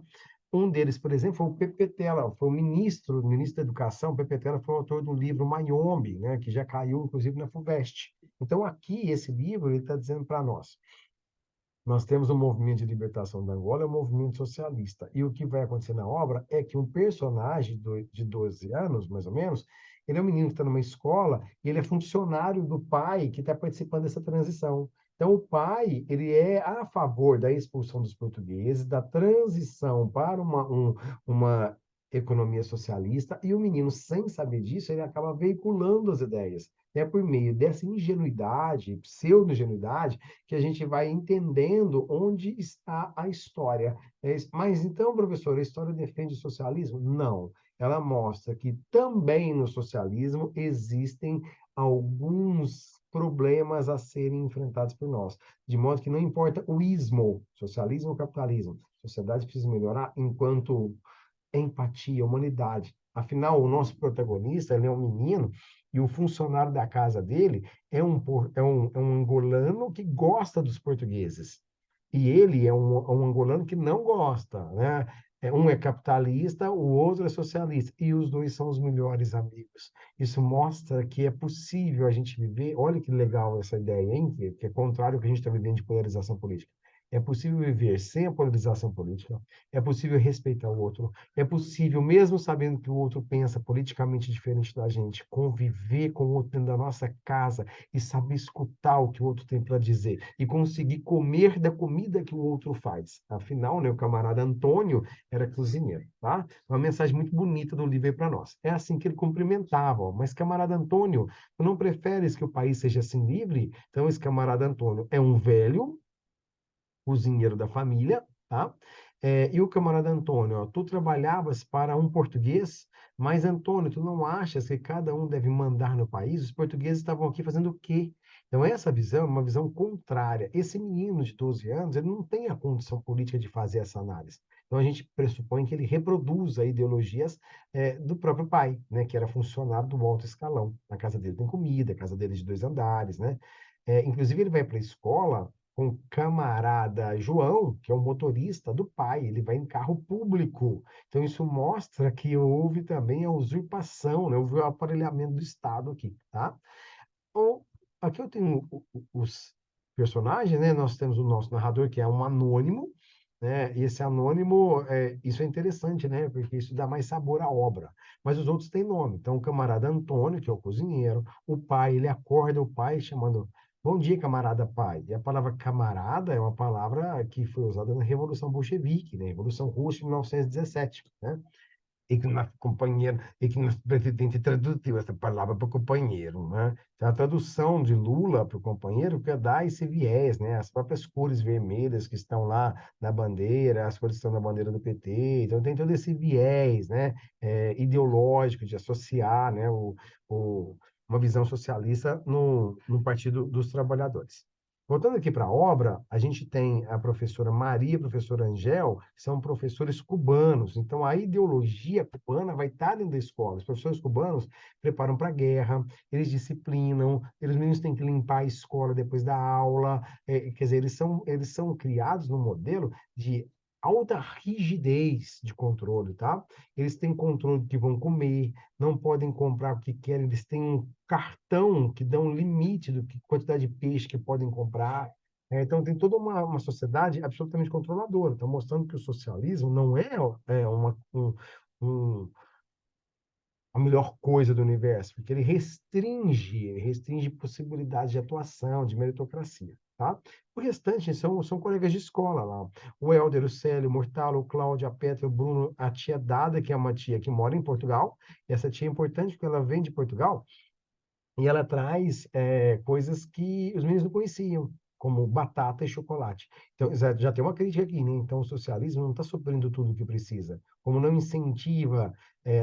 Um deles, por exemplo, foi o Pepe Tela, foi o ministro da Educação. O Pepe Tela foi o autor do livro Mayombe, né, que já caiu, inclusive, na FUVEST. Então, aqui, esse livro, ele está dizendo para nós temos um movimento de libertação da Angola, é um movimento socialista. E o que vai acontecer na obra é que um personagem de 12 anos, mais ou menos, ele é um menino que está numa escola e ele é funcionário do pai que está participando dessa transição. Então, o pai, ele é a favor da expulsão dos portugueses, da transição para uma economia socialista, e o menino, sem saber disso, ele acaba veiculando as ideias. É por meio dessa ingenuidade, pseudo-ingenuidade, que a gente vai entendendo onde está a história. Mas então, professor, a história defende o socialismo? Não. Ela mostra que também no socialismo existem alguns problemas a serem enfrentados por nós. De modo que não importa o ismo, socialismo ou capitalismo, a sociedade precisa melhorar enquanto empatia, humanidade. Afinal, o nosso protagonista, ele é um menino, e o funcionário da casa dele é um angolano que gosta dos portugueses. E ele é um angolano que não gosta, né? Um é capitalista, o outro é socialista. E os dois são os melhores amigos. Isso mostra que é possível a gente viver. Olha que legal essa ideia, hein? Que é contrário ao que a gente está vivendo de polarização política. É possível viver sem a polarização política. É possível respeitar o outro. É possível, mesmo sabendo que o outro pensa politicamente diferente da gente, conviver com o outro dentro da nossa casa e saber escutar o que o outro tem para dizer e conseguir comer da comida que o outro faz. Afinal, né, o camarada Antônio era cozinheiro, tá? Uma mensagem muito bonita do livro para nós. É assim que ele cumprimentava, ó. Mas camarada Antônio, tu não preferes que o país seja assim livre? Então esse camarada Antônio é um velho cozinheiro da família, tá? E o camarada Antônio, ó, tu trabalhavas para um português, mas Antônio, tu não achas que cada um deve mandar no país? Os portugueses estavam aqui fazendo o quê? Então, essa visão é uma visão contrária. Esse menino de 12 anos, ele não tem a condição política de fazer essa análise. Então, a gente pressupõe que ele reproduza ideologias do próprio pai, né, que era funcionário do alto escalão. Na casa dele tem comida, a casa dele é de 2 andares, né? Inclusive, ele vai para a escola com o camarada João, que é o motorista do pai, ele vai em carro público. Então, isso mostra que houve também a usurpação, né? Houve o aparelhamento do Estado aqui, tá? Ou, aqui eu tenho os personagens, né? Nós temos o nosso narrador, que é um anônimo, né? E esse anônimo, isso é interessante, né? Porque isso dá mais sabor à obra. Mas os outros têm nome. Então, o camarada Antônio, que é o cozinheiro, o pai, ele acorda o pai chamando: Bom dia, camarada pai. E a palavra camarada é uma palavra que foi usada na Revolução Bolchevique, né? Revolução Russa de 1917, né? E que o nosso companheiro, e que o nosso presidente traduziu essa palavra para o companheiro, né? Então, a tradução de Lula para o companheiro quer dar esse viés, né? As próprias cores vermelhas que estão lá na bandeira, as cores que estão na bandeira do PT, então tem todo esse viés, né? Ideológico de associar, né? Uma visão socialista no Partido dos Trabalhadores. Voltando aqui para a obra, a gente tem a professora Maria e a professora Angel, que são professores cubanos. Então, a ideologia cubana vai estar dentro da escola. Os professores cubanos preparam para a guerra, eles disciplinam, eles meninos têm que limpar a escola depois da aula. Quer dizer, eles são criados num modelo de alta rigidez de controle, tá? Eles têm controle do que vão comer, não podem comprar o que querem, eles têm um cartão que dá um limite do que quantidade de peixe que podem comprar. Então, tem toda uma sociedade absolutamente controladora. Então, mostrando que o socialismo não um, a melhor coisa do universo, porque ele restringe possibilidades de atuação, de meritocracia, tá? O restante são colegas de escola lá. O Helder, o Célio, o Mortalo, o Cláudio, a Petra, o Bruno, a tia Dada, que é uma tia que mora em Portugal. E essa tia é importante porque ela vem de Portugal e ela traz coisas que os meninos não conheciam. como batata e chocolate. Então, já tem uma crítica aqui, né? Então, o socialismo não está suprindo tudo o que precisa. Como não incentiva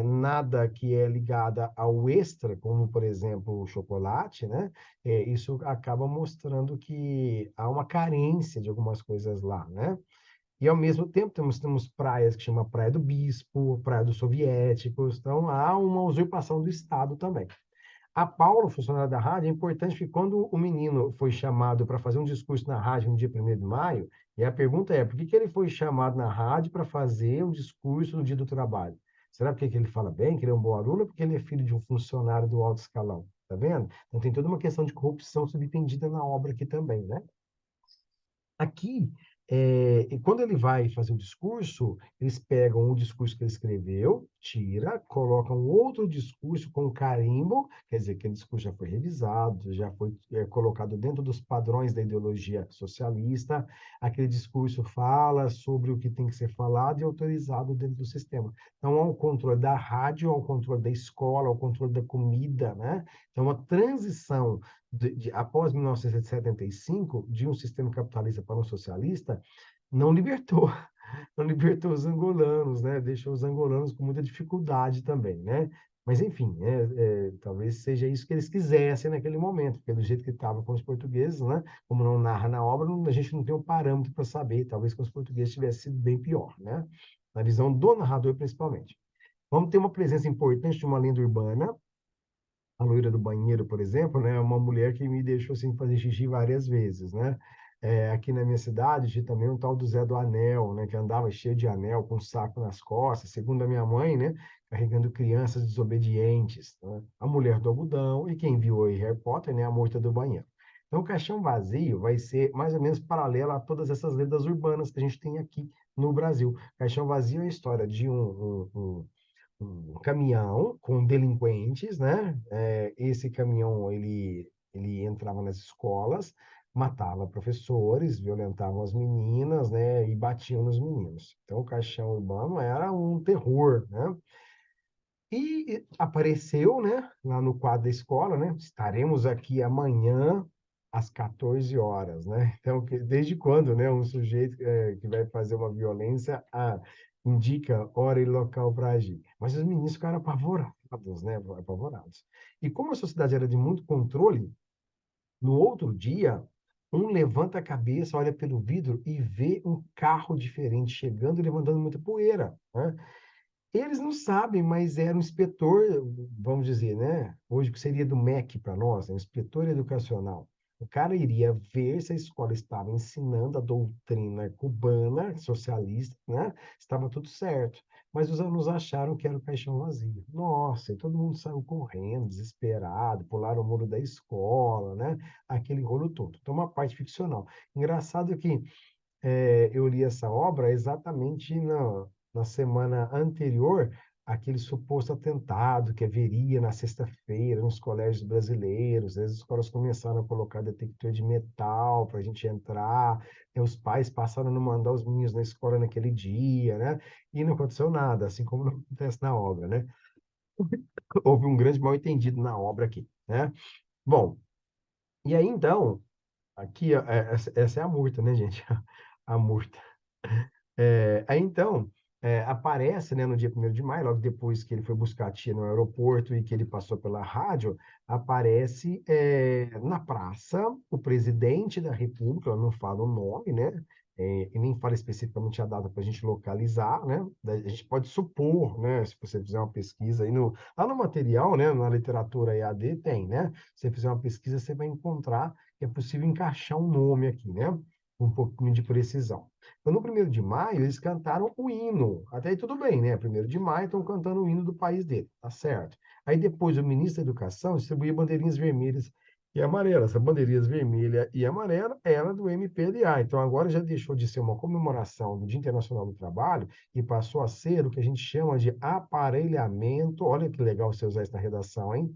nada que é ligada ao extra, como, por exemplo, o chocolate, né? Isso acaba mostrando que há uma carência de algumas coisas lá, né? E, ao mesmo tempo, temos praias que chama Praia do Bispo, Praia dos Soviéticos, então há uma usurpação do Estado também. A Paula, funcionária da rádio, é importante que quando o menino foi chamado para fazer um discurso na rádio no dia 1º de maio, e a pergunta é, por que que ele foi chamado na rádio para fazer um discurso no dia do trabalho? Será porque que ele fala bem, que ele é um bom aluno, ou porque ele é filho de um funcionário do alto escalão? Tá vendo? Então tem toda uma questão de corrupção subentendida na obra aqui também, né? Aqui, e quando ele vai fazer o discurso, eles pegam o discurso que ele escreveu, tira, colocam outro discurso com carimbo, quer dizer, aquele discurso já foi revisado, já foi colocado dentro dos padrões da ideologia socialista, aquele discurso fala sobre o que tem que ser falado e autorizado dentro do sistema. Então, há um controle da rádio, há um controle da escola, há um controle da comida, né? Então, uma transição após 1975, de um sistema capitalista para um socialista, não libertou, não libertou os angolanos, né? Deixou os angolanos com muita dificuldade também, né? Mas, enfim, talvez seja isso que eles quisessem naquele momento, porque do jeito que estava com os portugueses, né? Como não narra na obra, a gente não tem um parâmetro para saber, talvez com os portugueses tivesse sido bem pior, né? Na visão do narrador, principalmente. Vamos ter uma presença importante de uma lenda urbana, a loira do banheiro, por exemplo, né, é uma mulher que me deixou assim fazer xixi várias vezes, né? Aqui na minha cidade tinha também um tal do Zé do Anel, né, que andava cheio de anel, com um saco nas costas, segundo a minha mãe, né, carregando crianças desobedientes, né? A mulher do algodão e quem viu aí Harry Potter, né, a moita do banheiro. Então, o caixão vazio vai ser mais ou menos paralelo a todas essas lendas urbanas que a gente tem aqui no Brasil. Caixão vazio é a história de um caminhão com delinquentes, né? Esse caminhão, ele entrava nas escolas, matava professores, violentava as meninas, né? E batiam nos meninos. Então, o caixão urbano era um terror, né? E apareceu, né? Lá no quadro da escola, né? Estaremos aqui amanhã às 14 horas, né? Então, desde quando, né? Um sujeito que vai fazer uma violência indica hora e local para agir. Mas os meninos ficaram apavorados, né? Apavorados. E como a sociedade era de muito controle, no outro dia, um levanta a cabeça, olha pelo vidro e vê um carro diferente chegando e levantando muita poeira, né? Eles não sabem, mas era um inspetor, vamos dizer, né? Hoje que seria do MEC para nós, um inspetor educacional. O cara iria ver se a escola estava ensinando a doutrina cubana, socialista, né? Estava tudo certo. Mas os alunos acharam que era o caixão vazio. Nossa, e todo mundo saiu correndo, desesperado, pularam o muro da escola, né? Aquele rolo todo. Então, uma parte ficcional. Engraçado que eu li essa obra exatamente na semana anterior àquele suposto atentado que haveria na sexta-feira nos colégios brasileiros. As escolas começaram a colocar detector de metal para a gente entrar, e os pais passaram a não mandar os meninos na escola naquele dia, né? E não aconteceu nada, assim como não acontece na obra, né? Houve um grande mal-entendido na obra aqui, né? Bom, e aí então, aqui, ó, essa é a murta, né, gente? A murta. Aí então, aparece, né, no dia 1º de maio, logo depois que ele foi buscar a tia no aeroporto e que ele passou pela rádio, aparece na praça o presidente da República, ela não fala o nome, né? E nem fala especificamente a data para a gente localizar, né? A gente pode supor, né? Se você fizer uma pesquisa aí lá no material, né? Na literatura EAD tem, né? Se você fizer uma pesquisa, você vai encontrar que é possível encaixar um nome aqui, né? Um pouquinho de precisão. Então, no 1º de maio, eles cantaram o hino. Até aí tudo bem, né? 1º de maio estão cantando o hino do país dele, tá certo. Aí depois o ministro da Educação distribuía bandeirinhas vermelhas e amarelas. Essa bandeirinhas vermelha e amarela era do MPLA. Então agora já deixou de ser uma comemoração do Dia Internacional do Trabalho e passou a ser o que a gente chama de aparelhamento. Olha que legal você usar isso na redação, hein?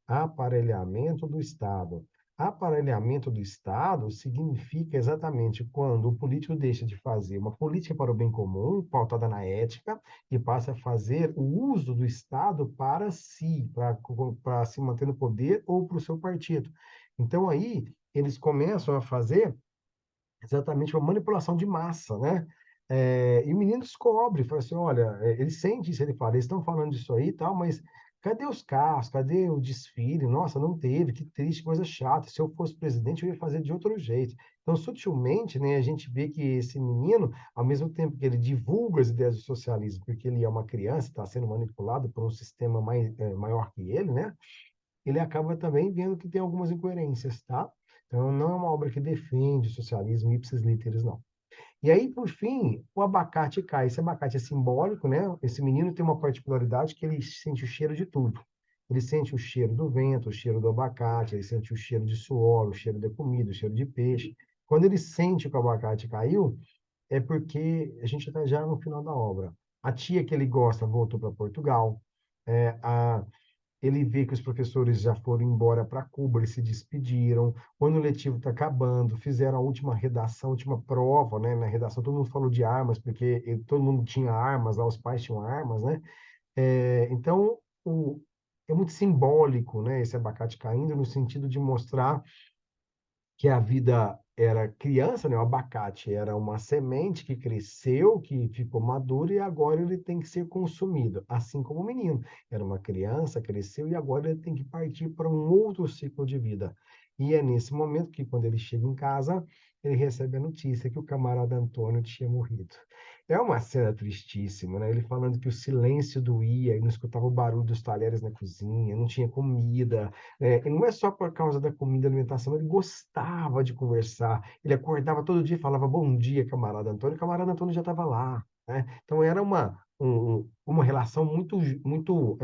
Aparelhamento do Estado. Aparelhamento do Estado significa exatamente quando o político deixa de fazer uma política para o bem comum, pautada na ética, e passa a fazer o uso do Estado para si, para se manter no poder ou para o seu partido. Então, aí, eles começam a fazer exatamente uma manipulação de massa, né? E o menino descobre, fala assim, olha, ele sente isso, ele fala, eles estão falando disso aí e tal, mas cadê os carros? Cadê o desfile? Nossa, não teve, que triste, coisa chata. Se eu fosse presidente, eu ia fazer de outro jeito. Então, sutilmente, né, a gente vê que esse menino, ao mesmo tempo que ele divulga as ideias do socialismo, porque ele é uma criança, está sendo manipulado por um sistema maior que ele, né? Ele acaba também vendo que tem algumas incoerências, tá? Então, não é uma obra que defende o socialismo ipsis literis, não. E aí, por fim, o abacate cai. Esse abacate é simbólico, né? Esse menino tem uma particularidade que ele sente o cheiro de tudo. Ele sente o cheiro do vento, o cheiro do abacate, ele sente o cheiro de suor, o cheiro da comida, o cheiro de peixe. Quando ele sente que o abacate caiu, é porque a gente está já no final da obra. A tia que ele gosta voltou para Portugal. É, a, ele vê que os professores já foram embora para Cuba, eles se despediram. O ano letivo está acabando, fizeram a última redação, a última prova, né? Na redação, todo mundo falou de armas, porque todo mundo tinha armas, lá os pais tinham armas, né? Então, é muito simbólico, né? Esse abacate caindo, no sentido de mostrar que a vida era criança, né? O abacate era uma semente que cresceu, que ficou madura e agora ele tem que ser consumido, assim como o menino. Era uma criança, cresceu e agora ele tem que partir para um outro ciclo de vida. E é nesse momento que, quando ele chega em casa, ele recebe a notícia que o camarada Antônio tinha morrido. É uma cena tristíssima, né? Ele falando que o silêncio doía, ele não escutava o barulho dos talheres na cozinha, não tinha comida, e não é só por causa da comida e alimentação, ele gostava de conversar. Ele acordava todo dia e falava bom dia, camarada Antônio. O camarada Antônio já estava lá, né? Então era uma relação muito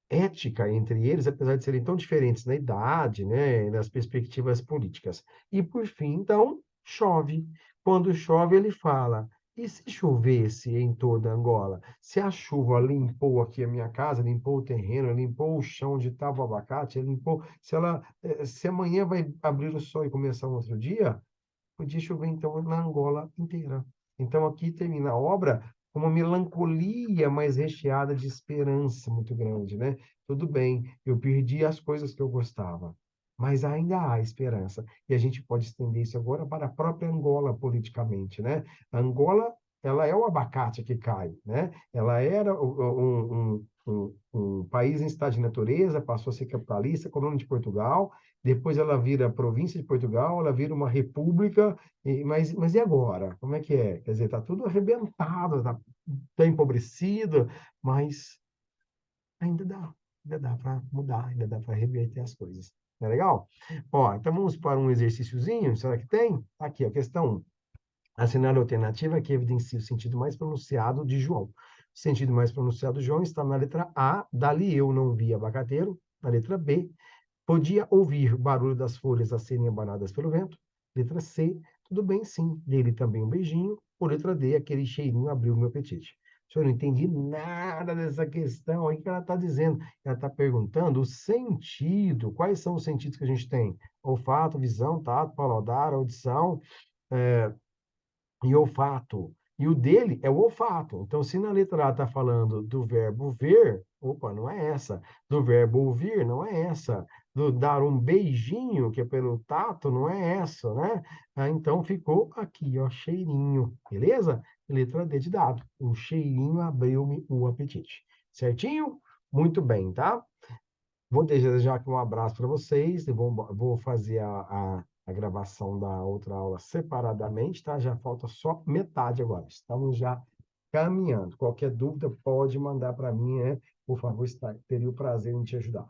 ética entre eles, apesar de serem tão diferentes na idade, né, nas perspectivas políticas. E por fim, então, chove. Quando chove, ele fala: e se chovesse em toda Angola? Se a chuva limpou aqui a minha casa, limpou o terreno, limpou o chão onde estava o abacate, limpou, se amanhã vai abrir o sol e começar um outro dia, podia chover então na Angola inteira. Então aqui termina a obra com uma melancolia mais recheada de esperança muito grande, né? Tudo bem, eu perdi as coisas que eu gostava, mas ainda há esperança. E a gente pode estender isso agora para a própria Angola politicamente, né? A Angola, ela é o abacate que cai, né? Ela era um país em estado de natureza, passou a ser capitalista, colônia de Portugal, depois ela vira província de Portugal, ela vira uma república, mas e agora? Como é que é? Quer dizer, está tudo arrebentado, está empobrecido, mas ainda dá para mudar, ainda dá para reverter as coisas. Não é legal? Ó, então vamos para um exercíciozinho, será que tem? Aqui, a questão 1. Assinar a alternativa que evidencia o sentido mais pronunciado de João. O sentido mais pronunciado de João está na letra A, dali eu não vi abacateiro. Na letra B, podia ouvir o barulho das folhas a serem abanadas pelo vento. Letra C, tudo bem, sim. Dele também um beijinho. Ou letra D, aquele cheirinho abriu o meu apetite. Eu não entendi nada dessa questão aí que ela está dizendo. Ela está perguntando o sentido. Quais são os sentidos que a gente tem? Olfato, visão, tato, paladar, audição, e olfato. E o dele é o olfato. Então, se na letra A está falando do verbo ver, opa, não é essa. Do verbo ouvir, não é essa. Do dar um beijinho, que é pelo tato, não é essa, né? Então, ficou aqui, ó, cheirinho, beleza? Letra D de dado. O cheirinho abriu-me o apetite. Certinho? Muito bem, tá? Vou desejar aqui um abraço para vocês. Vou fazer a gravação da outra aula separadamente, tá? Já falta só metade agora. Estamos já caminhando. Qualquer dúvida pode mandar para mim, né? Por favor, teria o prazer em te ajudar.